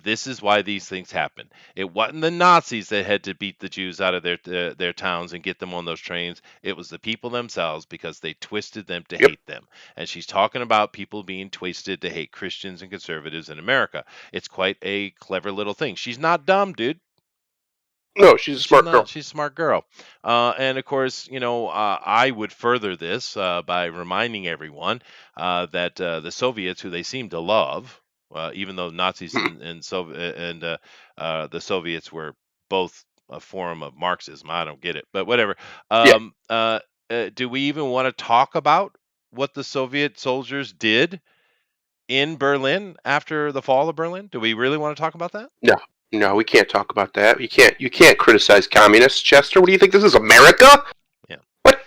This is why these things happen. It wasn't the Nazis that had to beat the Jews out of their towns and get them on those trains. It was the people themselves because they twisted them to Yep. hate them. And she's talking about people being twisted to hate Christians and conservatives in America. It's quite a clever little thing. She's not dumb, dude. No, she's a She's smart not. girl. She's a smart girl. And of course, I would further this by reminding everyone that the Soviets, who they seem to love, even though Nazis and the Soviets were both a form of Marxism. I don't get it, but whatever. Yeah. Do we even want to talk about what the Soviet soldiers did in Berlin after the fall of Berlin? Do we really want to talk about that? No. No, we can't talk about that. You can't criticize communists, Chester. What do you think this is, America? Yeah. What?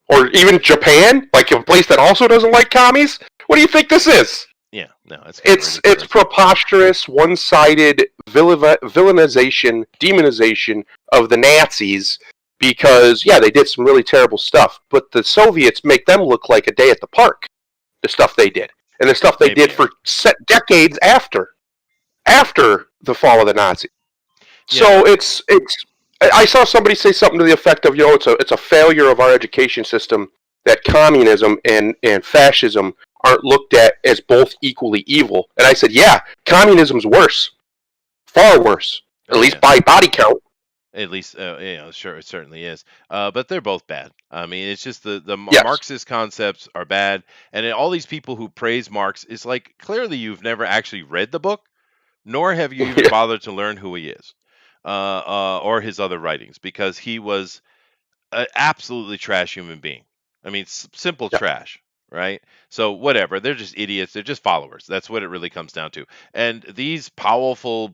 Or even Japan? Like a place that also doesn't like commies? What do you think this is? Yeah. No, it's kind of It's ridiculous. preposterous, one-sided villainization, demonization of the Nazis because yeah, they did some really terrible stuff, but the Soviets make them look like a day at the park. The stuff they did, and the stuff they Maybe, did yeah. for decades after the fall of the Nazis. Yeah. So it's. I saw somebody say something to the effect of, it's a failure of our education system that communism and fascism aren't looked at as both equally evil. And I said, yeah, communism's worse, far worse, at Oh least yeah. by body count. At least, sure, it certainly is. But they're both bad. I mean, it's just the Yes. Marxist concepts are bad, and then all these people who praise Marx is like clearly you've never actually read the book, nor have you even bothered to learn who he is, or his other writings, because he was an absolutely trash human being. I mean, simple Yeah. trash, right? So whatever, they're just idiots. They're just followers. That's what it really comes down to. And these powerful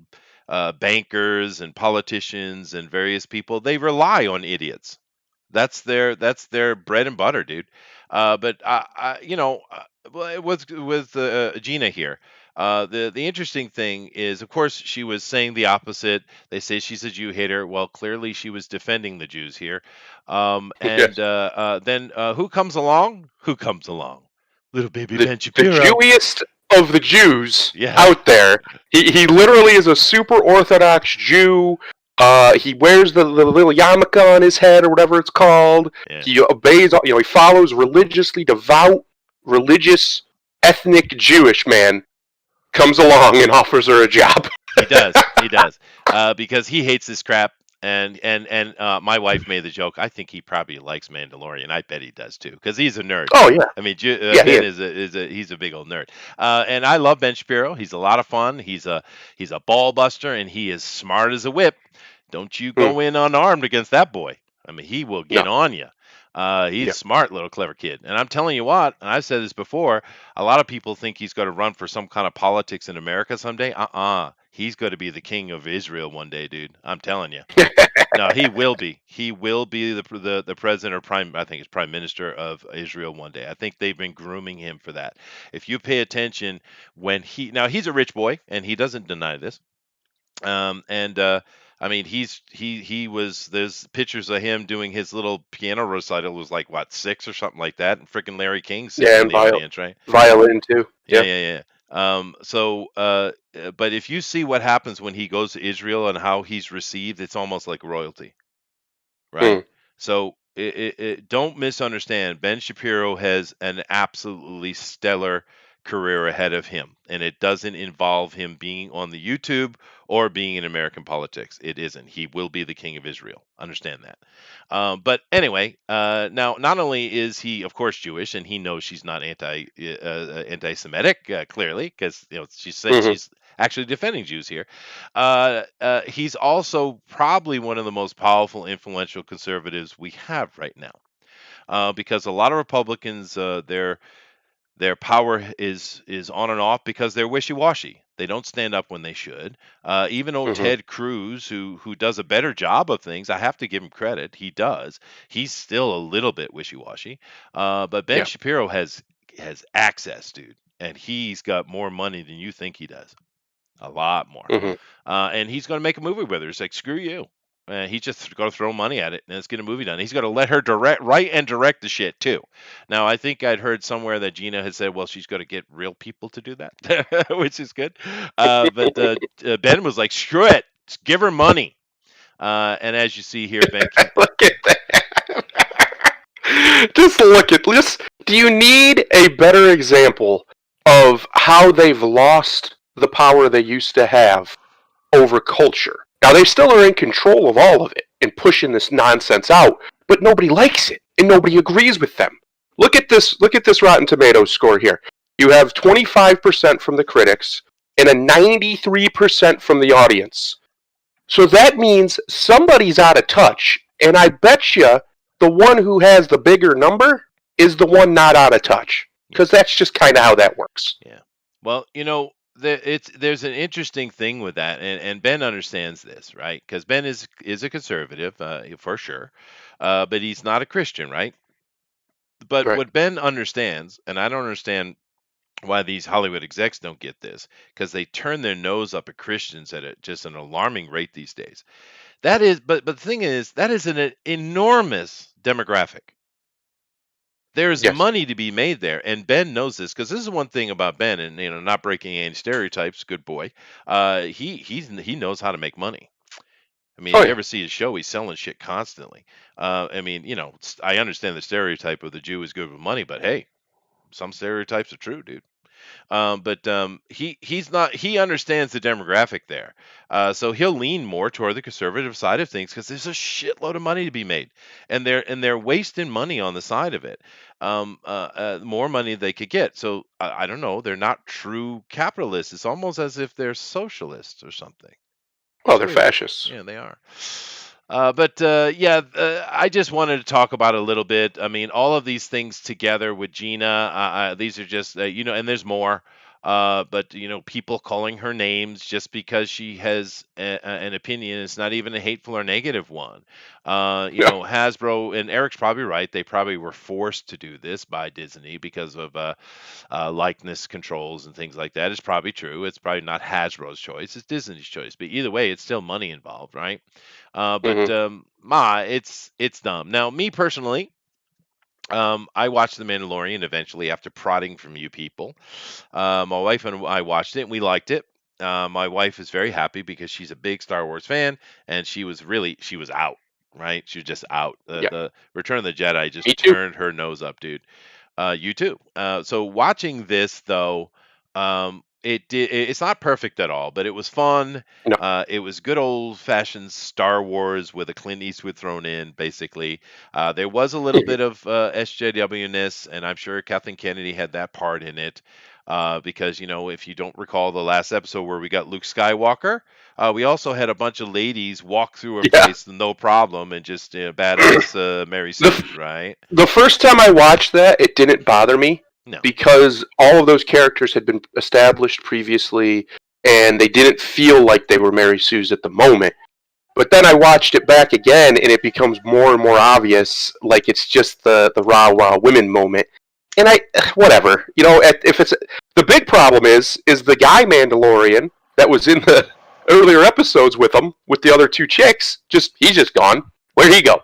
bankers and politicians and various people, they rely on idiots. That's their bread and butter, dude. But well, it was with Gina here. The interesting thing is, of course, she was saying the opposite. They say she's a Jew hater. Well, clearly she was defending the Jews here. And Yes. then who comes along? Who comes along? Little baby the Ben the Shapiro. Jewiest of the Jews Yeah, out there. He literally is a super Orthodox Jew. He wears the little yarmulke on his head or whatever it's called. yeah. He obeys. He follows religiously devout, religious, ethnic Jewish man comes along and offers her a job. He does. He does. Because he hates this crap. And my wife made the joke. I think he probably likes Mandalorian. I bet he does too, because he's a nerd. Oh yeah, I mean, yeah, he Ben is. is he's a big old nerd. And I love Ben Shapiro. He's a lot of fun. He's a ball buster, and he is smart as a whip. Don't you Hmm. go in unarmed against that boy. I mean, he will No, get on you. He's yeah, a smart little clever kid. And I'm telling you what, and I've said this before, a lot of people think he's going to run for some kind of politics in America someday. He's going to be the king of Israel one day, dude. I'm telling you. No, he will be. He will be the president or prime. I think it's prime minister of Israel one day. I think they've been grooming him for that. If you pay attention, when he's a rich boy and he doesn't deny this. And I mean, he was. There's pictures of him doing his little piano recital. It was like what, 6 or something like that, and freaking Larry King sitting yeah, in and the audience, right? violin too. Yeah, Yeah. yeah, yeah. But if you see what happens when he goes to Israel and how he's received, it's almost like royalty, right? Hmm. So don't misunderstand. Ben Shapiro has an absolutely stellar career ahead of him, and it doesn't involve him being on the YouTube or being in American politics. It isn't. He will be the king of Israel. Understand that. But anyway, now not only is he, of course, Jewish, and he knows she's not anti-Semitic, clearly, because she said Hmm. she's actually defending Jews here. He's also probably one of the most powerful, influential conservatives we have right now, because a lot of Republicans, Their power is on and off because they're wishy-washy. They don't stand up when they should. Even old Hmm. Ted Cruz, who does a better job of things, I have to give him credit. He does. He's still a little bit wishy-washy. But Ben Yeah. Shapiro has access, dude, and he's got more money than you think he does. A lot more. Hmm. And he's going to make a movie with her. It's like, screw you. He's just going to throw money at it and let's get a movie done. He's going to let her write and direct the shit too. Now, I think I'd heard somewhere that Gina had said, well, she's going to get real people to do that, which is good. But Ben was like, screw it. Just give her money. And as you see here, Ben can. Look at that. Just look at this. Do you need a better example of how they've lost the power they used to have over culture? Now they still are in control of all of it and pushing this nonsense out, but nobody likes it and nobody agrees with them. Look at this. Look at this Rotten Tomatoes score here. You have 25% from the critics and a 93% from the audience. So that means somebody's out of touch, and I bet you the one who has the bigger number is the one not out of touch, Yeah. because that's just kind of how that works. Yeah. Well, there's an interesting thing with that, and Ben understands this, right? Because Ben is a conservative, for sure, but he's not a Christian, right? But Right. what Ben understands, and I don't understand why these Hollywood execs don't get this, because they turn their nose up at Christians at just an alarming rate these days. But the thing is, that is an enormous demographic. There's Yes. money to be made there, and Ben knows this because this is one thing about Ben, and not breaking any stereotypes. Good boy. He knows how to make money. I mean, Oh if you yeah. ever see his show, he's selling shit constantly. I mean, I understand the stereotype of the Jew is good with money, but hey, some stereotypes are true, dude. But he's not. He understands the demographic there, so he'll lean more toward the conservative side of things because there's a shitload of money to be made, and they're wasting money on the side of it. More money they could get. So I don't know. They're not true capitalists. It's almost as if they're socialists or something. Oh, It's they're weird. fascists. Yeah, they are. Yeah, I just wanted to talk about it a little bit. I mean, all of these things together with Gina, these are just, and there's more. But people calling her names just because she has an opinion. It's not even a hateful or negative one. Yeah. Hasbro and Eric's probably right. They probably were forced to do this by Disney because of likeness controls and things like that. It's probably true. It's probably not Hasbro's choice. It's Disney's choice. But either way, it's still money involved, right? Hmm. It's dumb. Now, me personally, I watched The Mandalorian eventually after prodding from you people. My wife and I watched it and we liked it. My wife is very happy because she's a big Star Wars fan and she was out, right? She was just out. Yeah. The Return of the Jedi Me just too. turned her nose up, dude. You too. So watching this though, it's not perfect at all, but it was fun. No. It was good old fashioned Star Wars with a Clint Eastwood thrown in, basically. There was a little Hmm. bit of SJW-ness, and I'm sure Kathleen Kennedy had that part in it. Because if you don't recall the last episode where we got Luke Skywalker, we also had a bunch of ladies walk through a Yeah. place no problem and just badass Mary the Sue's, right? the first time I watched that, it didn't bother me No. because all of those characters had been established previously, and they didn't feel like they were Mary Sue's at the moment. But then I watched it back again, and it becomes more and more obvious, like it's just the rah rah women moment. And I, whatever, if it's the big problem is the guy Mandalorian that was in the earlier episodes with him with the other two chicks. He's just gone. Where'd he go?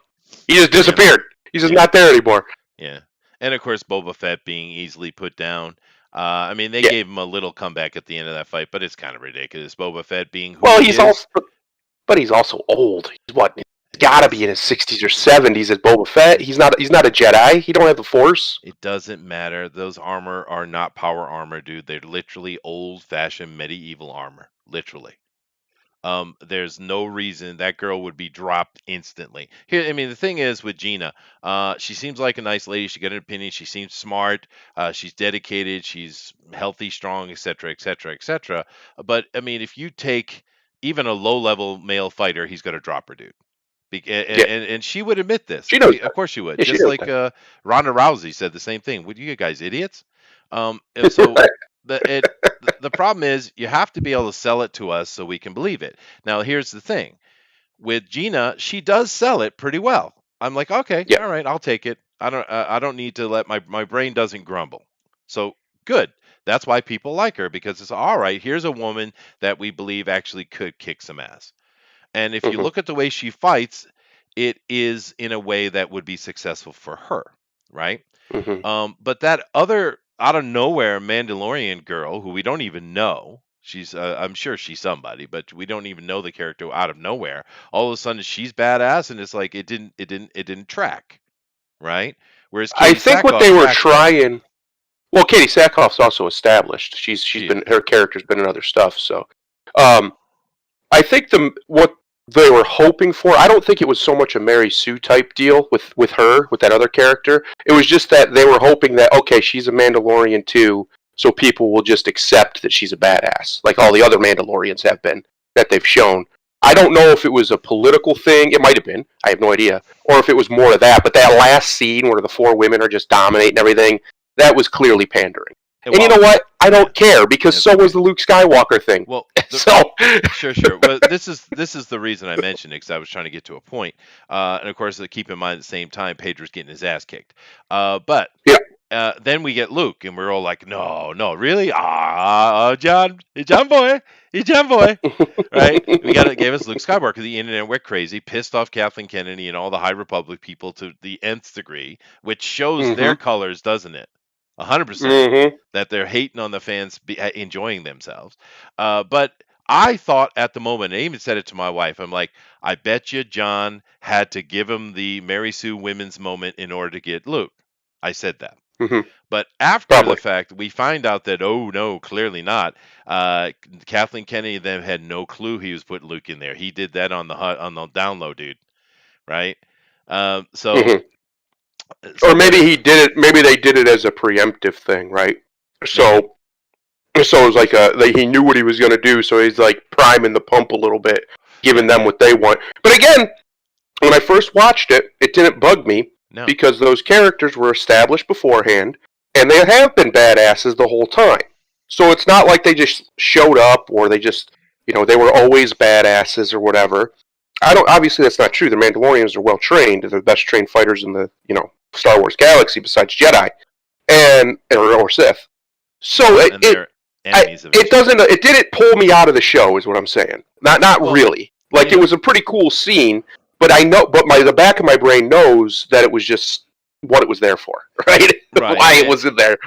He just Yeah. disappeared. He's just Yeah. not there anymore. Yeah. And of course, Boba Fett being easily put down. I mean, they Yeah. gave him a little comeback at the end of that fight, but it's kind of ridiculous. Boba Fett being who Well, he he's is, also, but he's also old. He's what? He's got to be it's in his 60s or 70s as Boba Fett. He's not. He's not a Jedi. He don't have the Force. it doesn't matter. Those armor are not power armor, dude. They're literally old-fashioned medieval armor, literally. There's no reason that girl would be dropped instantly. Here, I mean, the thing is with Gina, she seems like a nice lady. She got an opinion. She seems smart. She's dedicated. She's healthy, strong, etc., etc., etc. But I mean, if you take even a low-level male fighter, he's going to drop her, dude. Yeah, And she would admit this. she knows Of that. course she would. Yeah, she Just knows like that. Ronda Rousey said the same thing. Would you guys idiots? So the problem is you have to be able to sell it to us so we can believe it. Now, here's the thing with Gina, she does sell it pretty well. I'm like, okay, Yeah. all right, I'll take it. I don't need to let my brain doesn't grumble. So good. That's why people like her because it's all right. Here's a woman that we believe actually could kick some ass. And if you Hmm. look at the way she fights, it is in a way that would be successful for her, right? Hmm. But that other out of nowhere Mandalorian girl who we don't even know, she's I'm sure she's somebody, but we don't even know the character out of nowhere. All of a sudden she's badass, and it's like it didn't track, right? Whereas I Katie think what Sackhoff they were tracked well. trying. Well, Katie Sackhoff's also established. She's She been is. her character's been in other stuff. So, um, I think what they were hoping for. I don't think it was so much a Mary Sue type deal with her with that other character. It was just that they were hoping that okay, she's a Mandalorian too, so people will just accept that she's a badass, like all the other Mandalorians have been that they've shown. I don't know if it was a political thing. It might have been. I have no idea. Or if it was more of that. But that last scene where the four women are just dominating everything, that was clearly pandering. And you know Well, what? I yeah, don't care because it's so was okay. the Luke Skywalker thing. Well, So, sure, sure. Well, this is the reason I mentioned it because I was trying to get to a point. And of course, keep in mind at the same time, Pedro's getting his ass kicked. But yeah. then we get Luke, and we're all like, "No, no, really? John, hey, John boy, hey, John boy." Right? We got it. Gave us Luke Skywalker. The internet went crazy, pissed off Kathleen Kennedy and all the High Republic people to the nth degree, which shows their Mm-hmm. colors, doesn't it? 100% Mm-hmm. that they're hating on the fans enjoying themselves. But I thought at the moment, I even said it to my wife. I'm like, I bet you John had to give him the Mary Sue women's moment in order to get Luke. I said that. Mm-hmm. But after the Probably. fact, we find out that oh no, clearly not. Kathleen Kennedy then had no clue he was putting Luke in there. He did that on the download, dude. Right? Um, so Mm-hmm. so Or what? maybe he did it. Maybe they did it as a preemptive thing, right? Maybe. So it was like he knew what he was going to do, so he's like priming the pump a little bit, Yeah. giving them what they want. But again, when I first watched it, it didn't bug me No. because those characters were established beforehand, and they have been badasses the whole time. So it's not like they just showed up or they just, they were always badasses or whatever. I don't. Obviously, that's not true. The Mandalorians are well trained; they're the best trained fighters in the Star Wars galaxy besides Jedi or Sith. So Well, and they're enemies it eventually. doesn't it didn't pull me out of the show is what I'm saying. Not Well, really. well, Like it was a pretty cool scene, but I know but the back of my brain knows that it was just what it was there for, right? right, Why it was in there.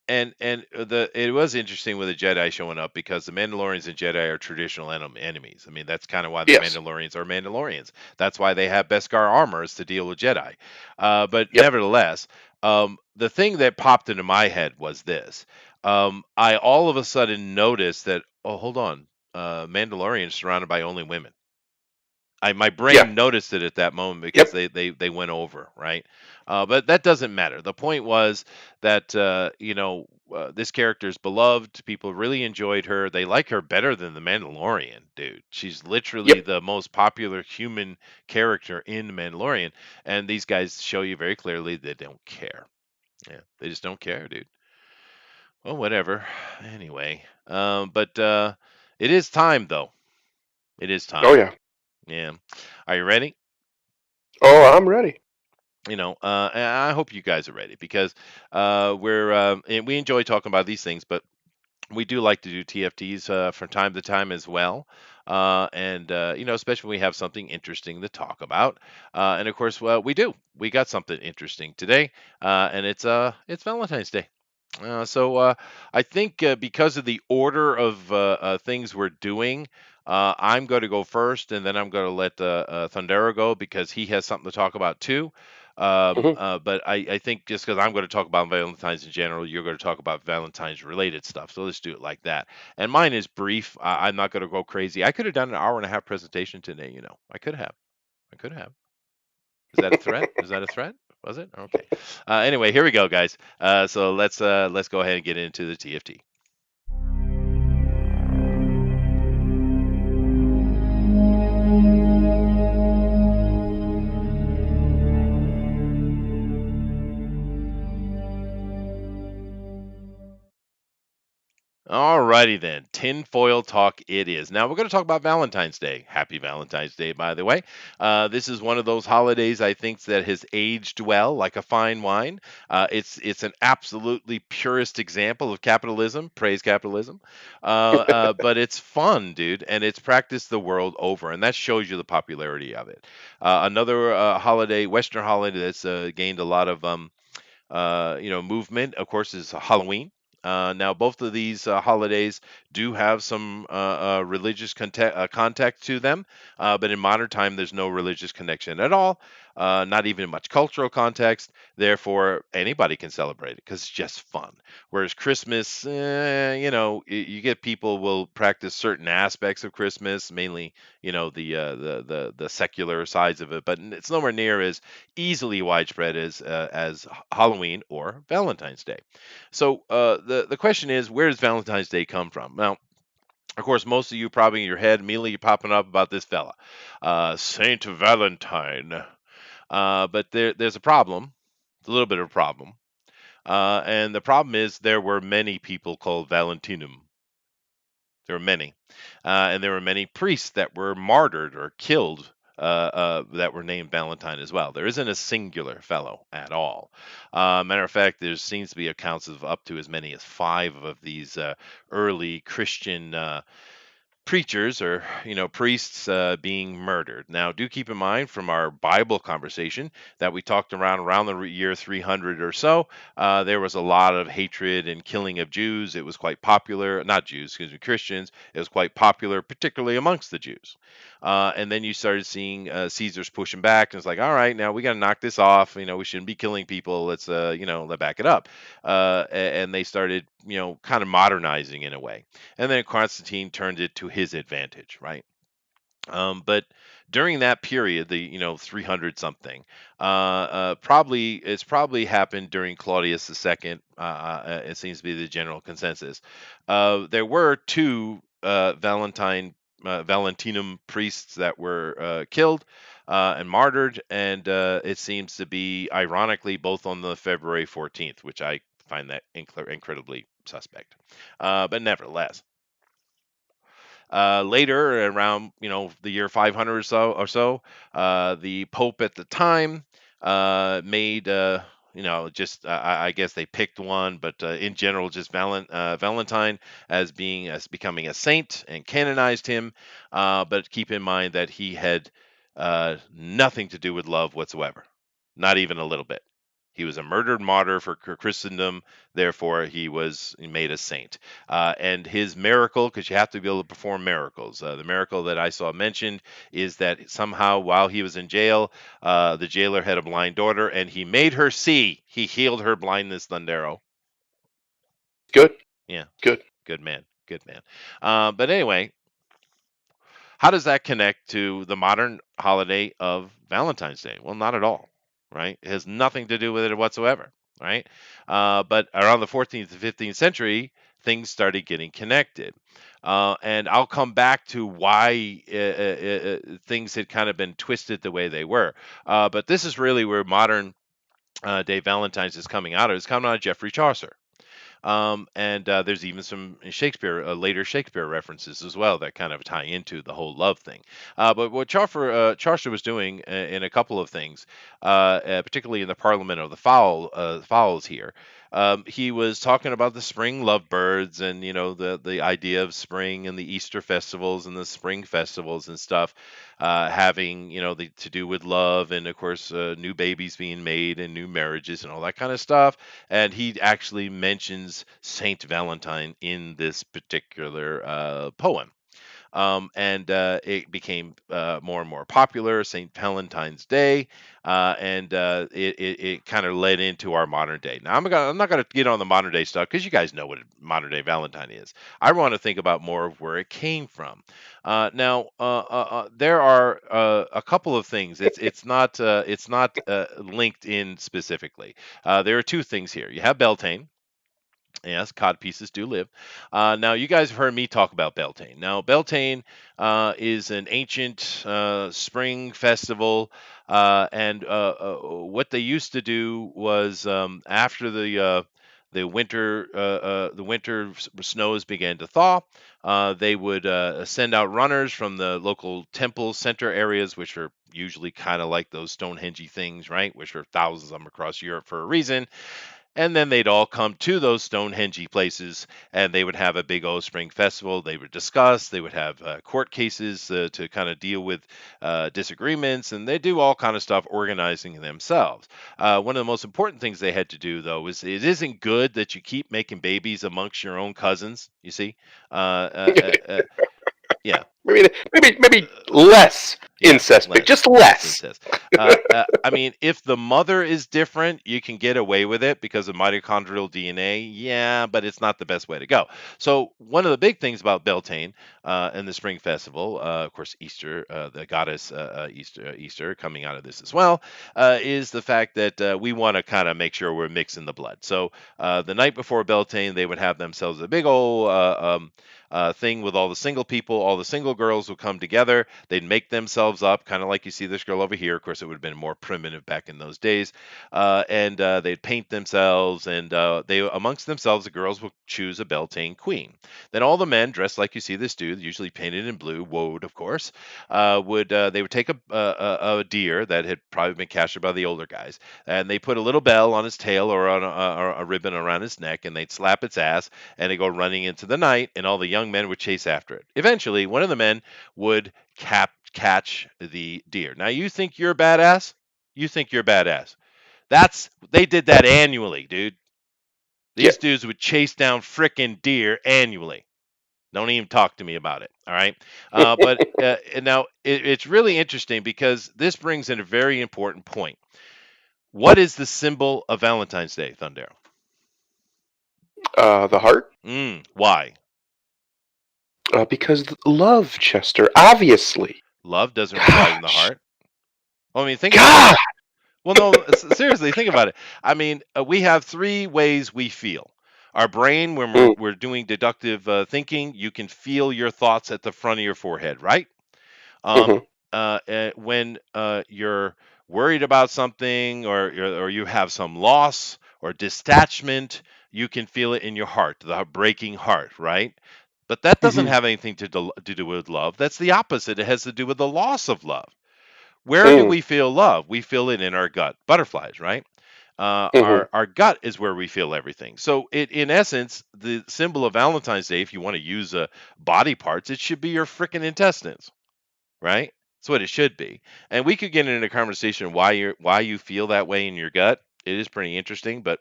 and the it was interesting with the Jedi showing up because the Mandalorians and Jedi are traditional enemies. I mean, that's kind of why the Yes. Mandalorians are Mandalorians. That's why they have Beskar armors to deal with Jedi. But Yep. nevertheless, the thing that popped into my head was this. I all of a sudden noticed that oh, hold on, Mandalorians surrounded by only women. My Yeah. brain noticed it at that moment because Yep. they went over, right? But that doesn't matter. The point was that this character is beloved. People really enjoyed her. They like her better than the Mandalorian, dude. She's literally Yep. the most popular human character in the Mandalorian, and these guys show you very clearly they don't care. Yeah, they just don't care, dude. Well, whatever. Anyway, but it is time though. It is Oh time. yeah. Yeah. Are you ready? Oh, I'm ready. And I hope you guys are ready because and we enjoy talking about these things, but we do like to do TFTs from time to time as well. And especially when we have something interesting to talk about. And of course, well, we do. We got something interesting today, and it's Valentine's Day. So I think because of the order of things we're doing, I'm going to go first, and then I'm going to let Thundero go because he has something to talk about too. Hmm. But I think just because I'm going to talk about Valentine's in general, you're going to talk about Valentine's related stuff. So let's do it like that. And mine is brief. I'm not going to go crazy. I could have done an hour and a half presentation today. I could have. I could have. Is that a threat? Is that a threat? Was it? Okay. Anyway, here we go, guys. So let's go ahead and get into the TFT. Alrighty then, tinfoil talk it is. Now we're going to talk about Valentine's Day. Happy Valentine's Day, by the way. This is one of those holidays I think that has aged well, like a fine wine. It's an absolutely purest example of capitalism. Praise capitalism, but it's fun, dude, and it's practiced the world over, and that shows you the popularity of it. Another holiday, Western holiday that's gained a lot of movement, of course, is Halloween. Now, both of these holidays do have some religious context to them, but in modern time, there's no religious connection at all, not even much cultural context. Therefore, anybody can celebrate it because it's just fun. Whereas Christmas, you get people will practice certain aspects of Christmas, mainly, the secular sides of it, but it's nowhere near as easily widespread as Halloween or Valentine's Day. So the question is, where does Valentine's Day come from? Now, of course, most of you probably in your head immediately popping up about this fella, Saint Valentine. But there's a problem, a little bit of a problem, and the problem is there were many people called Valentinum. There were many, and there were many priests that were martyred or killed. That were named Valentine as well. There isn't a singular fellow at all. Matter of fact, there seems to be accounts of up to as many as five of these early Christian preachers or priests being murdered. Now, do keep in mind from our Bible conversation that we talked around the year 300 or so, there was a lot of hatred and killing of Jews. It was quite popular, not Jews, excuse me, Christians. It was quite popular, particularly amongst the Jews. And then you started seeing Caesar's pushing back, and it's like, all right, now we got to knock this off. We shouldn't be killing people. Let's let's back it up. And they started kind of modernizing in a way, and then Constantine turned it to his advantage, right? But during that period, the 300 something, probably it's probably happened during Claudius II. It seems to be the general consensus. There were two Valentinum priests that were killed and martyred, and it seems to be ironically both on the February 14th, which I find that incredibly suspect. But nevertheless. Later, around the year 500 or so, the Pope at the time made just I guess they picked one, but in general, just Valentine as becoming a saint and canonized him. But keep in mind that he had nothing to do with love whatsoever, not even a little bit. He was a murdered martyr for Christendom, therefore he was made a saint. And his miracle, because you have to be able to perform miracles. The miracle that I saw mentioned is that somehow while he was in jail, the jailer had a blind daughter, and he made her see. He healed her blindness, Thundero. Good, Yeah, good. good man, good man. But anyway, how does that connect to the modern holiday of Valentine's Day? Well, not at all, right? It has nothing to do with it whatsoever, right? But around the 14th to 15th century, things started getting connected. And I'll come back to why things had kind of been twisted the way they were. But this is really where modern day Valentine's is coming out of. It's coming out of Geoffrey Chaucer. And there's even some Shakespeare, later Shakespeare references as well that kind of tie into the whole love thing. But what Chaucer was doing in a couple of things, particularly in the Parliament of the Fowls here, he was talking about the spring lovebirds and the idea of spring and the Easter festivals and the spring festivals and stuff, having to do with love and of course new babies being made and new marriages and all that kind of stuff, and he actually mentions Saint Valentine in this particular poem. And it became more and more popular, St. Valentine's Day, and it kind of led into our modern day. Now, I'm not going to get on the modern day stuff because you guys know what modern day Valentine is. I want to think about more of where it came from. There are a couple of things. It's not linked in specifically. There are two things here. You have Beltane. Yes, cod pieces do live. Now, you guys have heard me talk about Beltane. Now, Beltane is an ancient spring festival, and what they used to do was after the winter snows began to thaw. They would send out runners from the local temple center areas, which are usually kind of like those Stonehenge things, right? Which are thousands of them across Europe for a reason. And then they'd all come to those Stonehenge places, and they would have a big old spring festival. They would discuss, they would have court cases to kind of deal with disagreements, and they do all kind of stuff organizing themselves. One of the most important things they had to do, though, is it isn't good that you keep making babies amongst your own cousins. You see, uh, uh, uh, uh, yeah, maybe less yeah, incest, but less just less less. incest. I mean, if the mother is different, you can get away with it because of mitochondrial DNA. Yeah, but it's not the best way to go. So one of the big things about Beltane and the Spring Festival, of course, Easter, the goddess Easter coming out of this as well, is the fact that we want to kind of make sure we're mixing the blood. So the night before Beltane, they would have themselves a big old thing with all the single people. All the single girls would come together. They'd make themselves up, kind of like you see this girl over here. Of course, it would have been more primitive back in those days. And they'd paint themselves, and they amongst themselves, the girls would choose a Beltane queen. Then all the men, dressed like you see this dude, usually painted in blue, woad, of course, would they would take a deer that had probably been captured by the older guys, and they put a little bell on his tail or on a ribbon around his neck, and they'd slap its ass, and they go running into the night, and all the young men would chase after it. Eventually, one of the men would catch the deer. Now, you think you're badass? You think you're badass? They did that annually, dude. Yeah. These dudes would chase down frickin' deer annually. Don't even talk to me about it. All right. But and now it's really interesting because this brings in a very important point. What is the symbol of Valentine's Day, Thundero? The heart, Why? because love, Chester. Obviously. Love doesn't reside in the Gosh, heart. Well, I mean, think about it. God. Well, no, seriously, think about it. I mean, we have three ways we feel. Our brain, when we're, Mm, we're doing deductive thinking, you can feel your thoughts at the front of your forehead, right? Um, mm-hmm, when you're worried about something or you have some loss or detachment, you can feel it in your heart, the breaking heart, right? But that doesn't mm-hmm, have anything to do with love. That's the opposite. It has to do with the loss of love. Where do mm, we feel love? We feel it in our gut. Butterflies, right? mm-hmm. Our gut is where we feel everything. So in essence, the symbol of Valentine's Day, if you want to use body parts, it should be your freaking intestines, right? That's what it should be. And we could get into a conversation why you feel that way in your gut. It is pretty interesting, but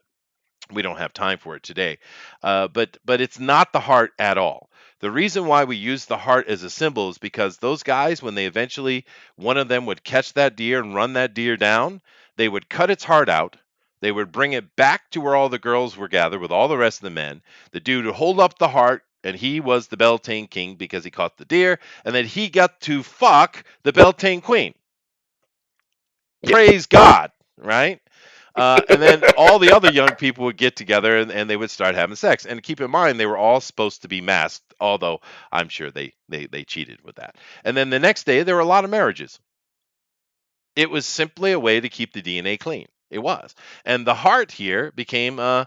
we don't have time for it today. But it's not the heart at all. The reason why we use the heart as a symbol is because those guys, when they eventually one of them would catch that deer and run that deer down, they would cut its heart out. They would bring it back to where all the girls were gathered with all the rest of the men. The dude would hold up the heart, and he was the Beltane king because he caught the deer, and then he got to fuck the Beltane queen. Yeah. Praise God, right? And then all the other young people would get together and they would start having sex. And keep in mind, they were all supposed to be masked, although I'm sure they cheated with that. And then the next day, there were a lot of marriages. It was simply a way to keep the DNA clean. It was. And the heart here became a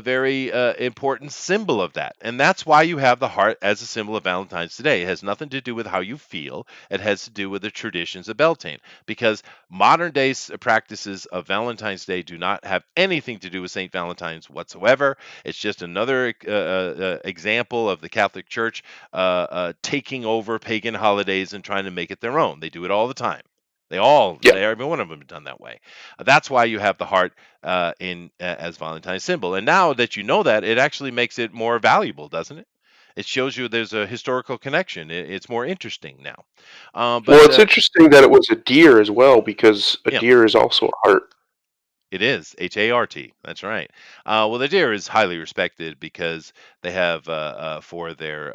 very important symbol of that. And that's why you have the heart as a symbol of Valentine's today. It has nothing to do with how you feel, it has to do with the traditions of Beltane. Because modern day practices of Valentine's Day do not have anything to do with St. Valentine's whatsoever. It's just another example of the Catholic Church taking over pagan holidays and trying to make it their own. They do it all the time. Yeah. Every one of them have done that way. That's why you have the heart in as Valentine's symbol. And now that you know that, it actually makes it more valuable, doesn't it? It shows you there's a historical connection. It's more interesting now. Well, But it's interesting that it was a deer as well because a yeah, deer is also a heart. it is Hart. That's right. Well, the deer is highly respected because they have, for their,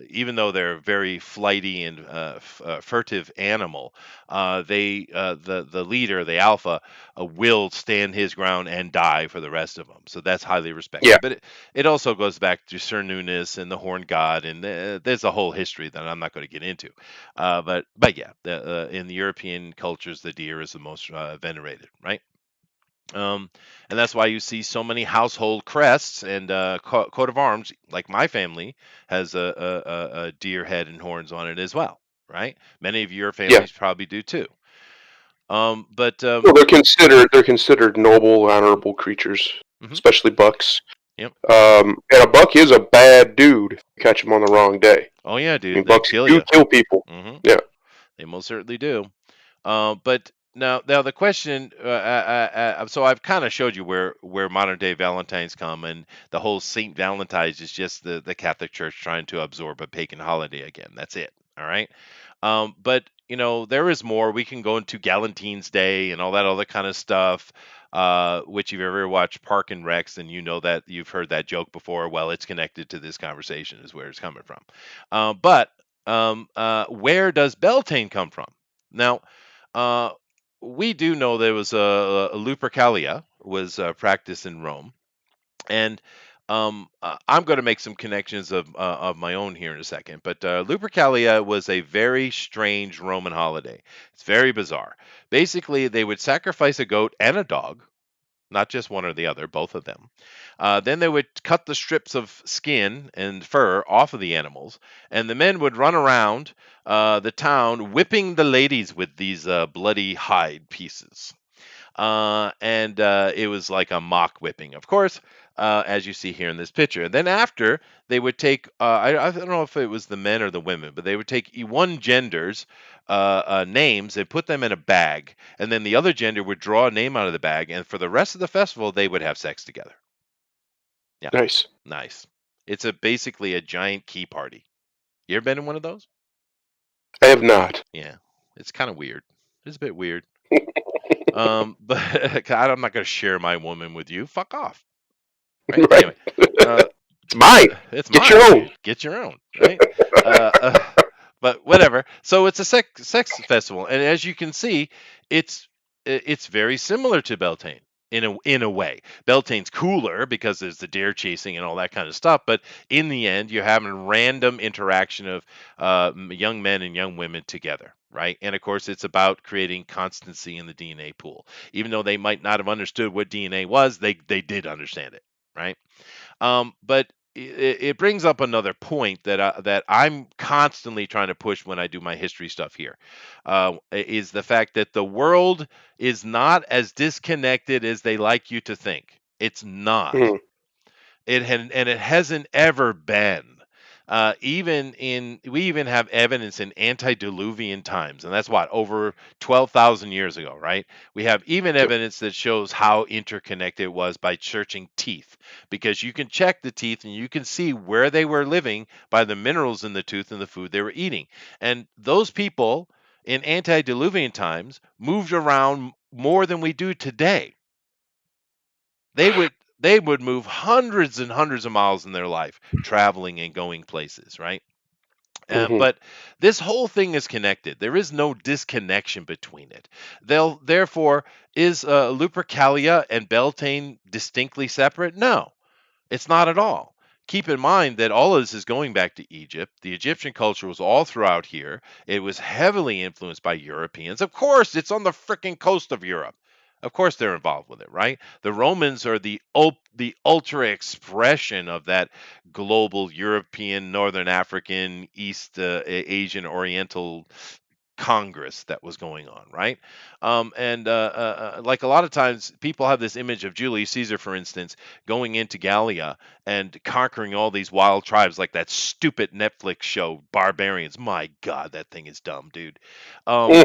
even though they're a very flighty and furtive animal, the leader, the alpha, will stand his ground and die for the rest of them. So that's highly Yeah. respected. But it also goes back to Sir Nunis and the Horn God, and there's a whole history that I'm not going to get into. But yeah, in the European cultures, the deer is the most venerated, right? Um, and that's why you see so many household crests and coat of arms. Like my family has a deer head and horns on it as well, right? Many of your Yeah. families probably do too. But Well, they're considered noble, honorable creatures, mhm, especially bucks. yep. And a buck is a bad dude if you catch him on the wrong day. Oh yeah, I dude, mean, they bucks kill do you. kill people. Hmm. Yeah. They most certainly do. But now the question. So I've kind of showed you where modern day Valentines come, and the whole Saint Valentine's is just the Catholic Church trying to absorb a pagan holiday again. That's it. All right. But there is more. We can go into Galentine's Day and all that other kind of stuff. Which if you've ever watched Park and Recs, then you know that you've heard that joke before. Well, it's connected to this conversation, is where it's coming from. But where does Beltane come from? Now, uh, we do know there was a Lupercalia was practiced in Rome, and I'm going to make some connections of my own here in a second. But Lupercalia was a very strange Roman holiday. It's very bizarre. Basically, they would sacrifice a goat and a dog, not just one or the other, both of them. Then they would cut the strips of skin and fur off of the animals, and the men would run around the town whipping the ladies with these bloody hide pieces. And it was like a mock whipping, of course, as you see here in this picture. And then after, they would take, I don't know if it was the men or the women, but they would take one gender's names and put them in a bag. And then the other gender would draw a name out of the bag. And for the rest of the festival, they would have sex together. Yeah, Nice. nice. It's basically a giant key party. You ever been in one of those? I have not. Yeah, it's kind of weird. It's a bit weird. But I'm not going to share my woman with you. Fuck off. Right? Right. Anyway, uh, It's mine. it's Get your mine, own. dude. Get your own, right? Uh, uh, but whatever. So it's a sex festival, and as you can see, it's it's very similar to Beltane in a way. Beltane's cooler because there's the deer chasing and all that kind of stuff. But in the end, you're having random interaction of young men and young women together. Right. And of course, it's about creating constancy in the DNA pool. Even though they might not have understood what DNA was, they did understand it. Right. But it brings up another point that I'm constantly trying to push when I do my history stuff here, is the fact that the world is not as disconnected as they like you to think. It's not. Mm, It hasn't ever been. We even have evidence in antediluvian times, and that's what over 12,000 years ago, right? We have even yep. evidence that shows how interconnected it was by searching teeth, because you can check the teeth and you can see where they were living by the minerals in the tooth and the food they were eating. And those people in antediluvian times moved around more than we do today. They would move hundreds and hundreds of miles in their life traveling and going places, right? Hmm. But this whole thing is connected. There is no disconnection between it. They'll therefore is Lupercalia and Beltane distinctly separate? No, it's not at all. Keep in mind that all of this is going back to Egypt. The Egyptian culture was all throughout here. It was heavily influenced by Europeans. Of course, it's on the freaking coast of Europe. Of course, they're involved with it, right? The Romans are the ultra expression of that global European, Northern African, East Asian, Oriental Congress that was going on, right? And like a lot of times, people have this image of Julius Caesar, for instance, going into Gallia and conquering all these wild tribes, like that stupid Netflix show, Barbarians. My God, that thing is dumb, dude. Um,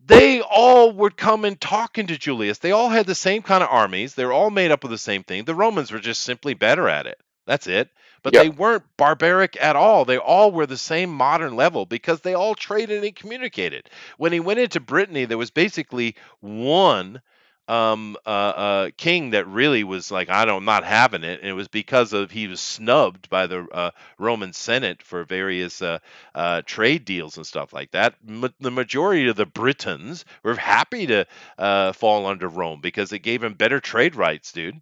they all would come and talk into Julius. They all had the same kind of armies. They were all made up of the same thing. The Romans were just simply better at it. That's it. But they Yep. weren't barbaric at all. They all were the same modern level because they all traded and communicated. When he went into Brittany, there was basically one king that really was like, I'm not having it. And it was because of he was snubbed by the Roman Senate for various trade deals and stuff like that. The majority of the Britons were happy to fall under Rome because it gave them better trade rights, dude.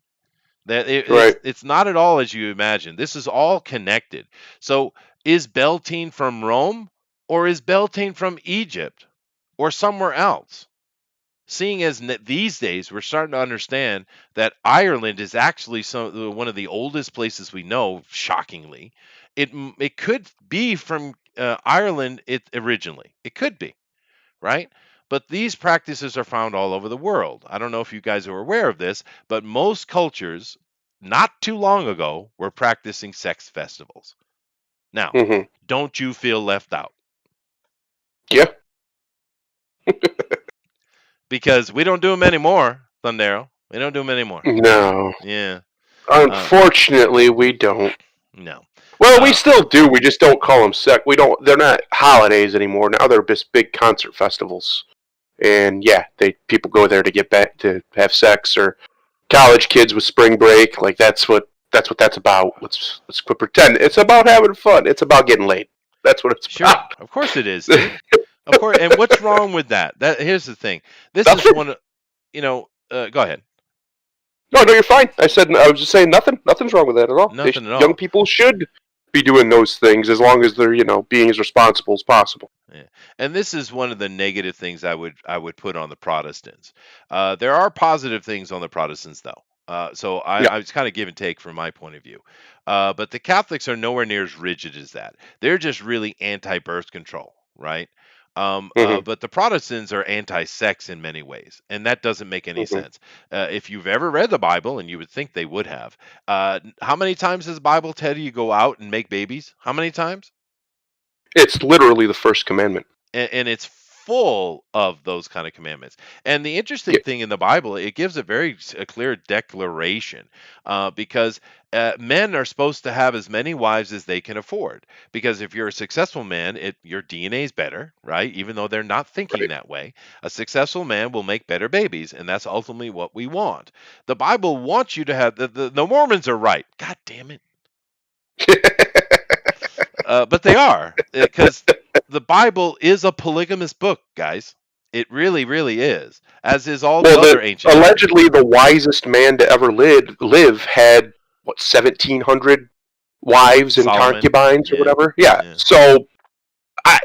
That Right. it's not at all as you imagine. This is all connected. So is Beltane from Rome or is Beltane from Egypt or somewhere else? seeing as these days we're starting to understand that Ireland is actually one of the oldest places we know. Shockingly, it could be from Ireland. It originally it could be, right? But these practices are found all over the world. I don't know if you guys are aware of this, but most cultures not too long ago were practicing sex festivals. Now, Hmm. don't you feel left out? Yeah. Because we don't do them anymore, Thundero. We don't do them anymore. No. Yeah. Uh, Unfortunately, we don't. no. Well, we Uh, still do. We just don't call them sec. We don't. They're not holidays anymore. Now they're just big concert festivals. And yeah, people go there to get back to have sex, or college kids with spring break. Like that's about. Let's quit pretend. It's about having fun. It's about getting laid. That's what it's sure. about. Of course it is, dude. Of course. And what's wrong with that? That here's the thing. This is Nothing. one of go ahead. No, no, you're fine. I was just saying nothing. Nothing's wrong with that at all. Nothing at Young all. people should be doing those things as long as they're being as responsible as possible. Yeah. And this is one of the negative things I would put on the Protestants. There are positive things on the Protestants, though. So Yeah. I was kind of give and take from my point of view. But the Catholics are nowhere near as rigid as that. They're just really anti-birth control, right? Hmm. But the Protestants are anti-sex in many ways, and that doesn't make any Hmm. sense. If you've ever read the Bible, and you would think they would have, how many times does the Bible tell you go out and make babies? How many times? It's literally the first commandment. And it's full of those kind of commandments. And the Yeah. interesting thing in the Bible, it gives a clear declaration, because men are supposed to have as many wives as they can afford. Because if you're a successful man, your DNA is better, right? Even though they're not thinking Right. that way, a successful man will make better babies, and that's ultimately what we want. The Bible wants you to have the Mormons are right. God damn it. But they are, because the Bible is a polygamous book, guys. It really, really is, as is all the Well, other ancient history. allegedly the wisest man to ever live had what 1,700 wives and Solomon, concubines or yeah, whatever. Yeah. yeah, So,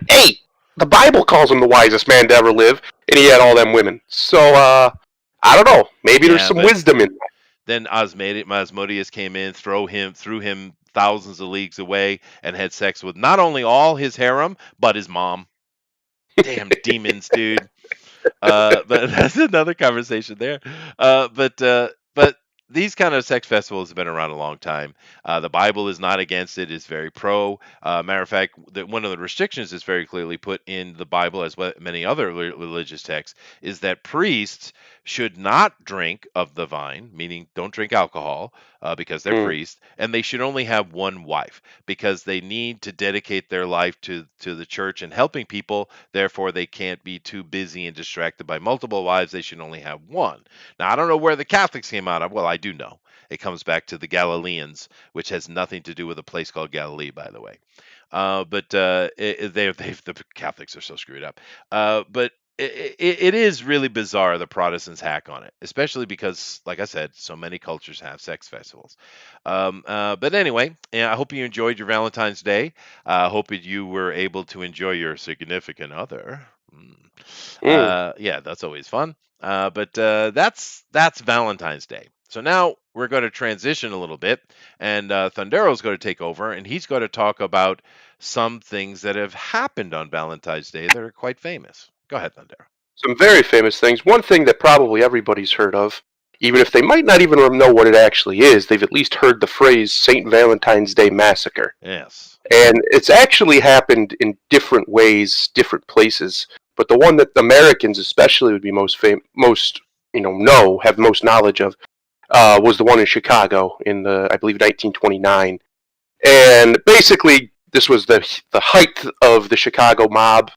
hey, the Bible calls him the wisest man to ever live, and he had all them women. So, I don't know. Maybe there's yeah. some But wisdom in that. then Asmodeus came in, threw him thousands of leagues away, and had sex with not only all his harem but his mom. Damn demons, dude. But that's another conversation there. But these kind of sex festivals have been around a long time. The Bible is not against it; it's very pro. Matter of fact, one of the restrictions is very clearly put in the Bible, as well many other religious texts, is that priests should not drink of the vine, meaning don't drink alcohol, because they're Mm, priests, and they should only have one wife because they need to dedicate their life to the church and helping people. Therefore, they can't be too busy and distracted by multiple wives. They should only have one. Now, I don't know where the Catholics came out of. Well, I do know. It comes back to the Galileans, which has nothing to do with a place called Galilee, by the way. But the Catholics are so screwed up. But it is really bizarre the Protestants hack on it, especially because, like I said, so many cultures have sex festivals. But anyway, yeah, I hope you enjoyed your Valentine's Day. I hope that you were able to enjoy your significant other. mm. Yeah, that's always fun. But that's Valentine's Day. So now we're going to transition a little bit, and Thundero's going to take over, and he's going to talk about some things that have happened on Valentine's Day that are quite famous. Go ahead, Thundero. Some very famous things. One thing that probably everybody's heard of, even if they might not even know what it actually is, they've at least heard the phrase St. Valentine's Day Massacre. Yes. And it's actually happened in different ways, different places. But the one that the Americans especially would be most have most knowledge of, was the one in Chicago in I believe 1929. And basically, this was the height of the Chicago mob,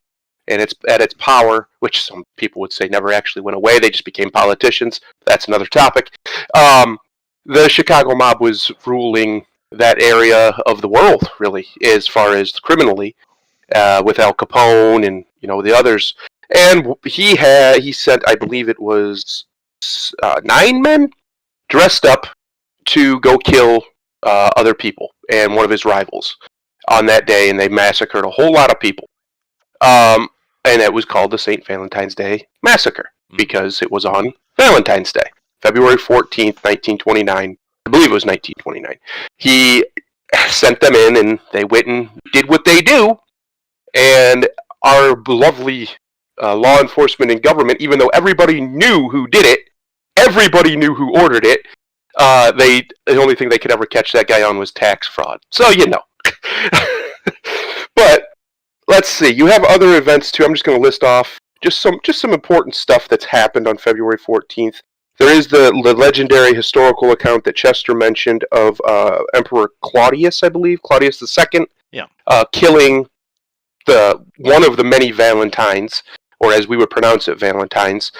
and it's at its power, which some people would say never actually went away. They just became politicians. That's another topic. Um, the Chicago mob was ruling that area of the world, really, as far as criminally, with Al Capone and the others. And he sent, I believe it was 9 men dressed up to go kill other people and one of his rivals on that day, and they massacred a whole lot of people. Um, and it was called the St. Valentine's Day Massacre. Mm. because it was on Valentine's Day, February 14th, 1929. I believe it was 1929. He sent them in, and they went and did what they do. And our lovely law enforcement and government, even though everybody knew who did it, everybody knew who ordered it. The only thing they could ever catch that guy on was tax fraud. So you know. But let's see. You have other events too. I'm just going to list off just some important stuff that's happened on February 14th. There is the legendary historical account that Chester mentioned of Emperor Claudius, I believe, Claudius II, Yeah. killing the one of the many Valentines, or as we would pronounce it, Valentines.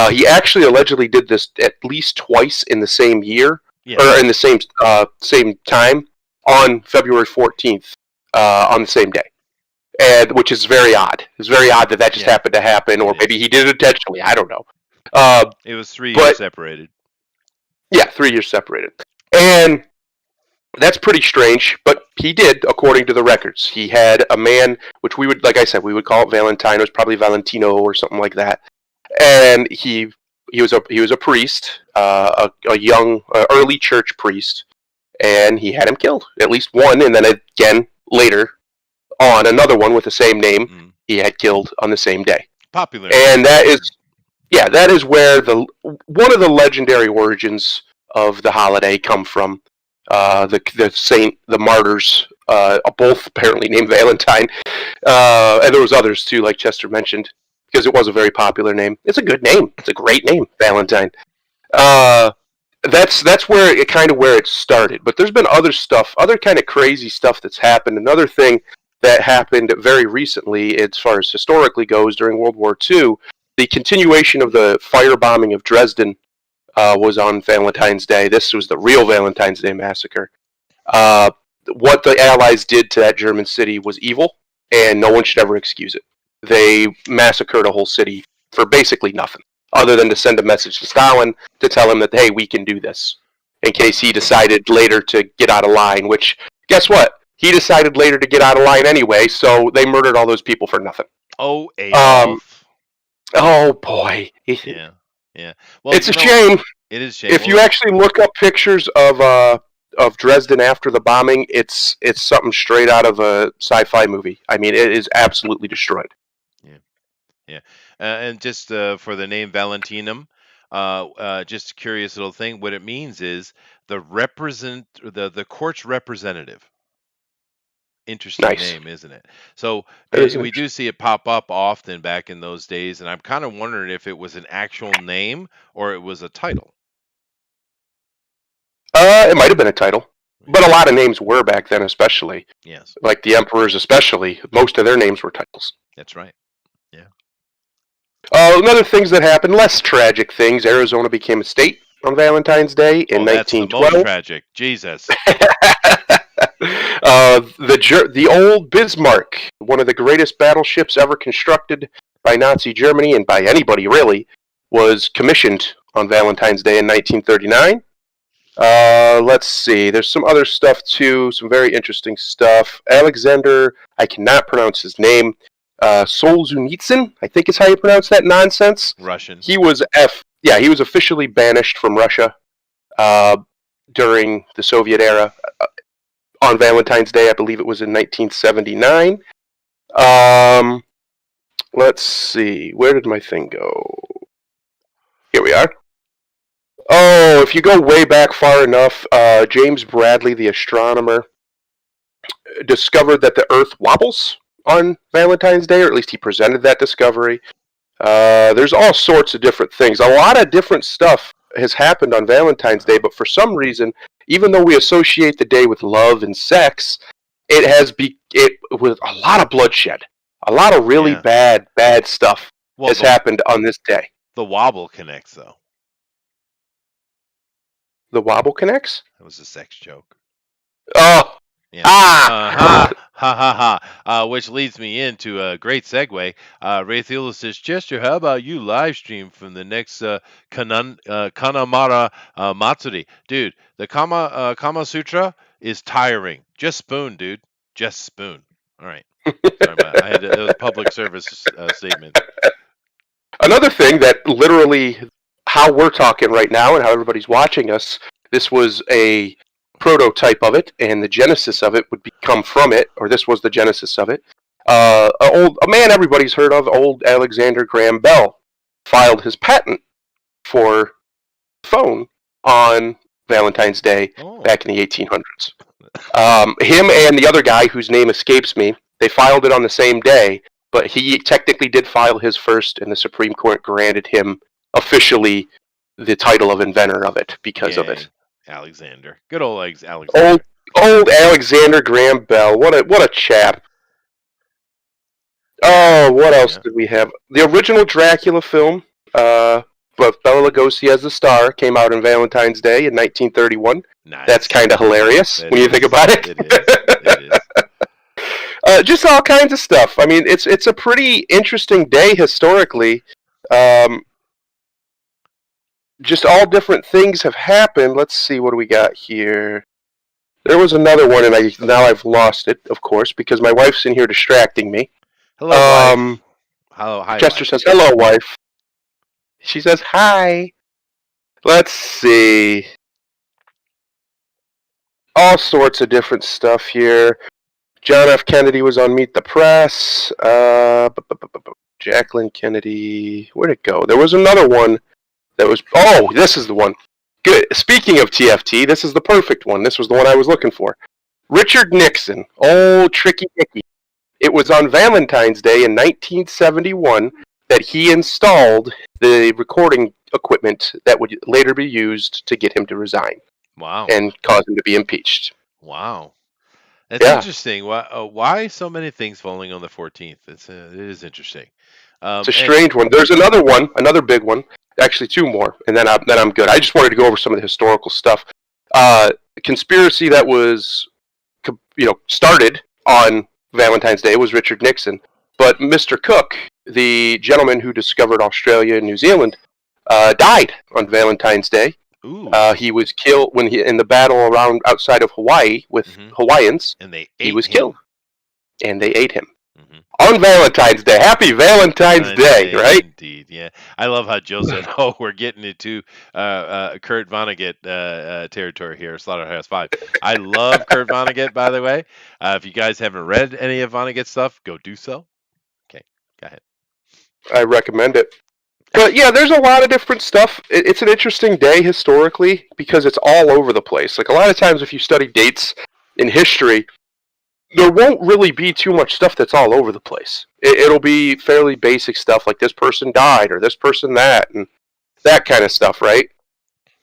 He actually allegedly did this at least twice in the same year, Yeah. or in the same time on February 14th, on the same day. And which is very odd. It's very odd that just happened to happen, or maybe he did it intentionally. I don't know. It was 3 years separated. Yeah, 3 years separated, and that's pretty strange. But he did, according to the records. He had a man, which we would, like I said, we would call it Valentine. It was probably Valentino or something like that. And he was a priest, a young early church priest, and he had him killed. At least one, and then again later on another one with the same name, he had killed on the same day. Popular. And that is where one of the legendary origins of the holiday come from. The martyrs, both apparently named Valentine, and there was others too, like Chester mentioned, because it was a very popular name. It's a good name. It's a great name, Valentine. That's where it started. But there's been other stuff, other kind of crazy stuff that's happened. Another thing that happened very recently, as far as historically goes, during World War II, the continuation of the firebombing of Dresden was on Valentine's Day. This was the real Valentine's Day massacre. What the Allies did to that German city was evil, and no one should ever excuse it. They massacred a whole city for basically nothing, other than to send a message to Stalin to tell him that, hey, we can do this, in case he decided later to get out of line, which, guess what? He decided later to get out of line anyway, so they murdered all those people for nothing. Oh, Adolf. Oh, boy. Yeah. Well, it's a shame. It is shameful. If you actually look up pictures of Dresden after the bombing, it's something straight out of a sci-fi movie. I mean, it is absolutely destroyed. Yeah. And just for the name Valentinum, just a curious little thing. What it means is the court's representative. Interesting name, isn't it? So we do see it pop up often back in those days, and I'm kind of wondering if it was an actual name or it was a title. It might have been a title, but a lot of names were back then, especially. Yes. Like the emperors, especially. Most of their names were titles. That's right. Yeah. Another things that happened, less tragic things. Arizona became a state on Valentine's Day in 1912. That's the most tragic. Jesus. The old Bismarck, one of the greatest battleships ever constructed by Nazi Germany and by anybody really, was commissioned on Valentine's Day in 1939. Let's see. There's some other stuff too. Some very interesting stuff. Alexander, I cannot pronounce his name. Solzhenitsyn, I think is how you pronounce that nonsense. Russian. He was officially banished from Russia during the Soviet era on Valentine's Day. I believe it was in 1979. Let's see. Where did my thing go? Here we are. Oh, if you go way back far enough, James Bradley, the astronomer, discovered that the Earth wobbles on Valentine's Day, or at least he presented that discovery. There's all sorts of different things. A lot of different stuff has happened on Valentine's Day, but for some reason, even though we associate the day with love and sex, it with a lot of bloodshed. A lot of really bad stuff has happened on this day. The wobble connects, though. The wobble connects? That was a sex joke. Oh. Yeah. Ha ha ha. Which leads me into a great segue. Ray Thiela says, Chester, how about you live stream from the next Kanamara Matsuri? Dude, the Kama Sutra is tiring. Just spoon, dude. Just spoon. All right. Sorry about that. It was a public service statement. Another thing that literally how we're talking right now and how everybody's watching us, this was a prototype of it, and the genesis of it would come from it, or this was the genesis of it. A man everybody's heard of, old Alexander Graham Bell, filed his patent for phone on Valentine's Day Oh, back in the 1800s. Him and the other guy whose name escapes me, they filed it on the same day, but he technically did file his first, and the Supreme Court granted him officially the title of inventor of it because of it. yay, Alexander. Good old Old Alexander. old Alexander Graham Bell, what a chap. Oh, what else Yeah, did we have? The original Dracula film, with Bela Lugosi as the star, came out on Valentine's Day in 1931. That's nice. kind of hilarious It when you think is. about it. It is. It is. Just all kinds of stuff. I mean, it's a pretty interesting day historically. Um, just all different things have happened. Let's see, what do we got here? There was another one, and now I've lost it, of course, because my wife's in here distracting me. Hello, Um, wife. Hello, hi, Chester wife. says, "Hello, wife." She says, "Hi." Let's see. All sorts of different stuff here. John F. Kennedy was on Meet the Press. Jacqueline Kennedy. Where'd it go? There was another one that was. Oh, this is the one. Good. Speaking of TFT, this is the perfect one. This was the one I was looking for. Richard Nixon. Oh, Tricky Nicky. It was on Valentine's Day in 1971 that he installed the recording equipment that would later be used to get him to resign Wow. and cause him to be impeached. Wow. That's Yeah, interesting. Why so many things falling on the 14th? It is interesting. it's a And strange one. There's another one, another big one. Actually, two more, and then I'm good. I just wanted to go over some of the historical stuff. Conspiracy that was started on Valentine's Day was Richard Nixon, but Mr. Cook, the gentleman who discovered Australia and New Zealand, died on Valentine's Day. ooh, He was killed when he in the battle around outside of Hawaii with hmm, Hawaiians. and they He ate was killed, him. and they ate him Hmm. on Valentine's Day. Happy Valentine's Day, Day, right? indeed. Yeah, I love how Jill said, "Oh, we're getting into Kurt Vonnegut territory here, Slaughterhouse Five." I love Kurt Vonnegut, by the way. If you guys haven't read any of Vonnegut's stuff, go do so. Okay, go ahead. I recommend it. But yeah, there's a lot of different stuff. It's an interesting day historically because it's all over the place. Like a lot of times, if you study dates in history, there won't really be too much stuff that's all over the place. It'll be fairly basic stuff like this person died or this person that and that kind of stuff, right?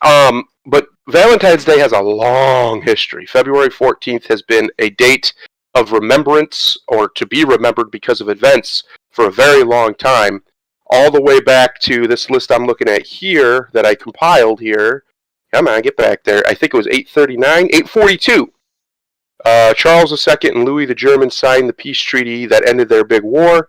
But Valentine's Day has a long history. February 14th has been a date of remembrance or to be remembered because of events for a very long time, all the way back to this list I'm looking at here that I compiled here. Come on, get back there. I think it was 839, 842. Charles II and Louis the German signed the peace treaty that ended their big war.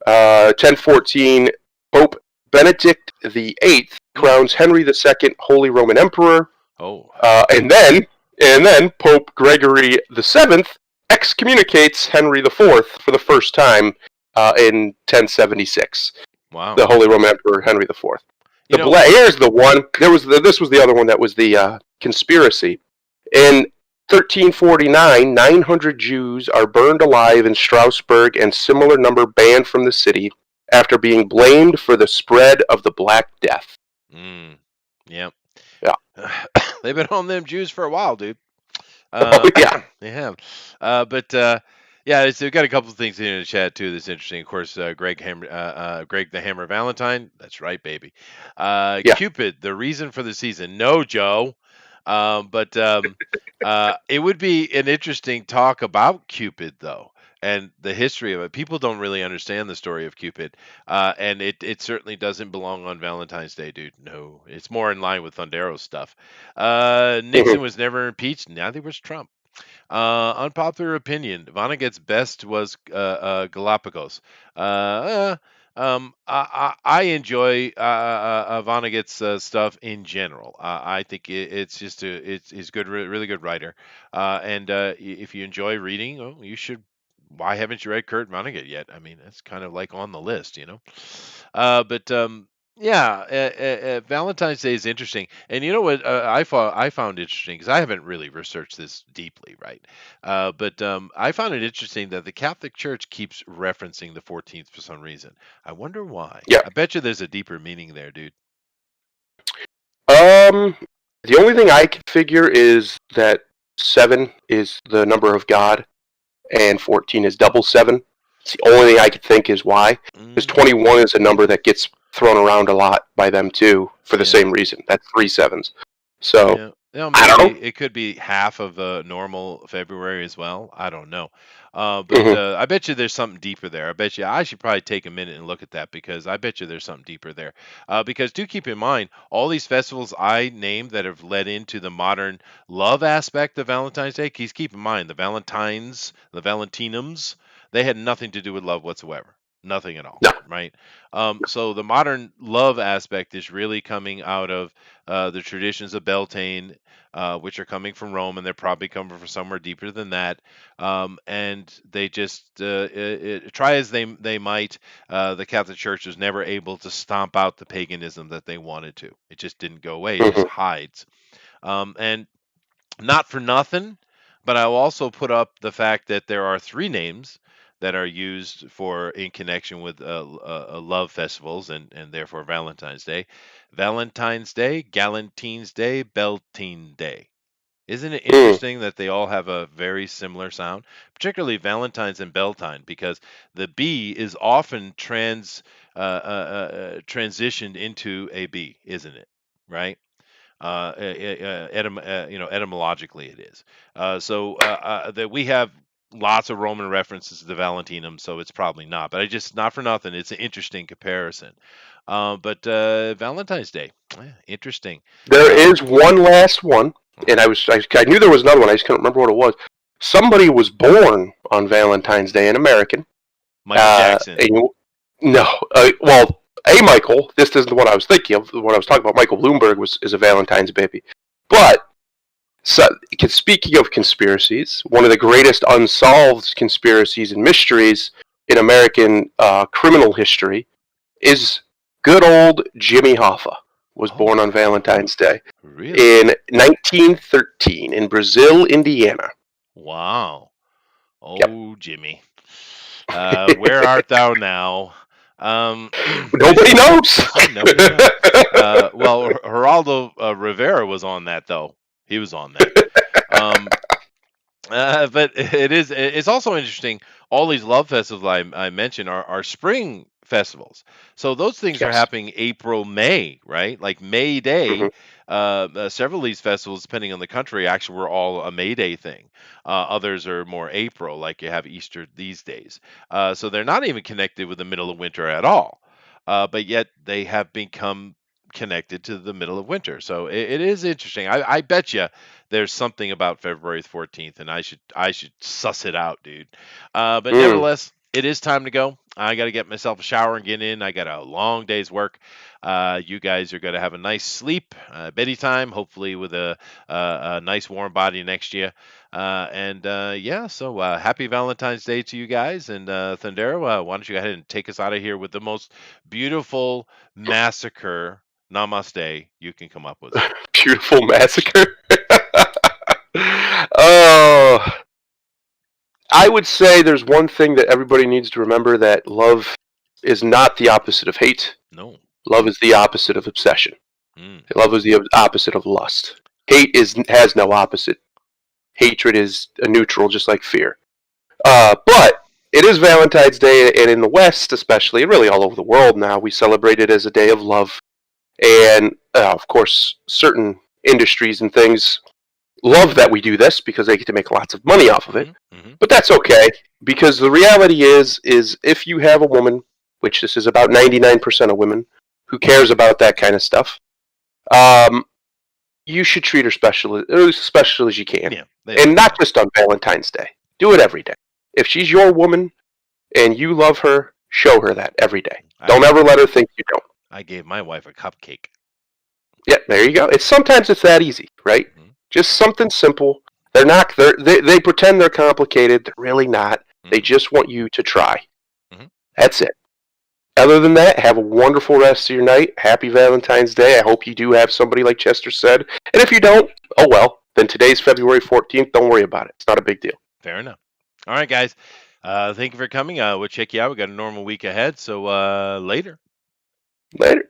1014, Pope Benedict VIII Mm. crowns Henry II Holy Roman Emperor. Oh, And then Pope Gregory VII excommunicates Henry IV for the first time in 1076. wow. The Holy Roman Emperor Henry IV. You know, Here's the one. This was the other one that was the conspiracy. In 1349, 900 Jews are burned alive in Strasbourg and similar number banned from the city after being blamed for the spread of the Black Death. mm, yeah. Yeah. They've been on them Jews for a while, dude. Oh, Uh, yeah. they have. But yeah, we've got a couple of things here in the chat too that's interesting. Of course, Greg the Hammer Valentine. That's right, baby. Yeah. Cupid, the reason for the season. No, Joe. But it would be an interesting talk about Cupid, though, and the history of it. People don't really understand the story of Cupid, and it certainly doesn't belong on Valentine's Day, dude. No, it's more in line with Thundero's stuff. Mhm. Nixon was never impeached. Neither was Trump. Unpopular opinion: Vonnegut's best was Galapagos. I enjoy Vonnegut's stuff in general. I think it's just he's good, really good writer. And if you enjoy reading, well, you should why haven't you read Kurt Vonnegut yet? I mean, it's kind of like on the list, but yeah, Valentine's Day is interesting, and you know what I found interesting because I haven't really researched this deeply, right? But I found it interesting that the Catholic Church keeps referencing the 14th for some reason. I wonder why. Yeah. I bet you there's a deeper meaning there, dude. Um, the only thing I can figure is that 7 is the number of God, and 14 is double 7. It's the only thing I could think is why. Because Mm, 21 is a number that gets thrown around a lot by them too, for the yeah. same reason. That's 3 sevens. So Yeah, I don't maybe know. it could be half of a normal February as well. I don't know, but Hmm. I bet you there's something deeper there. I bet you I should probably take a minute and look at that because I bet you there's something deeper there. Because do keep in mind all these festivals I named that have led into the modern love aspect of Valentine's Day. Please keep in mind the Valentines, the Valentinums, they had nothing to do with love whatsoever. Nothing at all, No. right? So the modern love aspect is really coming out of the traditions of Beltane, which are coming from Rome, and they're probably coming from somewhere deeper than that. And they just try as they might. The Catholic Church was never able to stomp out the paganism that they wanted to. It just didn't go away. It just Hmm. hides. And not for nothing, but I'll also put up the fact that there are three names that are used for in connection with love festivals and therefore Valentine's Day. Valentine's Day, Galentine's Day, Beltine Day. Isn't it Mm. interesting that they all have a very similar sound, particularly Valentine's and Beltine, because the B is often transitioned into a B, isn't it? Right? Etymologically it is. That we have lots of Roman references to the Valentinum, so it's probably not. But I just not for nothing. It's an interesting comparison. But Valentine's Day, interesting. There Uh, is one last one, and uh, I knew there was another one. I just couldn't remember what it was. Somebody was born on Valentine's Day, an American. Michael Jackson. And no, well, a Michael. This isn't the one I was thinking of. The one I was talking about, Michael Bloomberg, is a Valentine's baby. But so, speaking of conspiracies, one of the greatest unsolved conspiracies and mysteries in American criminal history is good old Jimmy Hoffa was born Oh, on Valentine's Day really? in 1913 in Brazil, Indiana. Wow. Yep. Oh, Jimmy. Where art thou now? Um, Nobody knows. Nobody knows. Well, Geraldo Rivera was on that though. He was on that. Um, but it's also interesting. All these love festivals I mentioned are spring festivals. So those things are Yes. happening April, May, right? Like May Day. Hmm. Several of these festivals, depending on the country, actually were all a May Day thing. Others are more April, like you have Easter these days. So they're not even connected with the middle of winter at all. But yet they have become connected to the middle of winter. So it is interesting. I bet you there's something about February 14th, and I should suss it out, dude. But Mm. nevertheless, it is time to go. I got to get myself a shower and get in. I got a long day's work. You guys are going to have a nice sleep, bedtime time, hopefully with a nice warm body next year. And yeah, so happy Valentine's Day to you guys. And Thundero, why don't you go ahead and take us out of here with the most beautiful massacre namaste you can come up with, sir. Beautiful massacre. Oh, I would say there's one thing that everybody needs to remember: that love is not the opposite of hate. No. Love is the opposite of obsession. Mm. Love is the opposite of lust. Hate has no opposite. Hatred is a neutral, just like fear. But it is Valentine's Day, and in the West, especially, and really all over the world now, we celebrate it as a day of love. And of course, certain industries and things love that we do this because they get to make lots of money off of it. Mhm, mhm. But that's okay, because the reality is if you have a woman, which this is about 99% of women, who cares about that kind of stuff, um, you should treat her as special as you can, Yeah, they and deserve not it. just on Valentine's Day. Do it every day. If she's your woman and you love her, show her that every day. I Don't gave ever let her think you don't. I gave my wife a cupcake. Yeah, there you go. Sometimes it's that easy, right? Mhm, Just something simple. They're not. They pretend they're complicated. They're really not. They Mm. just want you to try. Mhm. That's it. Other than that, have a wonderful rest of your night. Happy Valentine's Day. I hope you do have somebody like Chester said. And if you don't, oh well. Then today's February 14th. Don't worry about it. It's not a big deal. Fair enough. All right, guys. Thank you for coming. We'll check you out. We got a normal week ahead. So later. Later.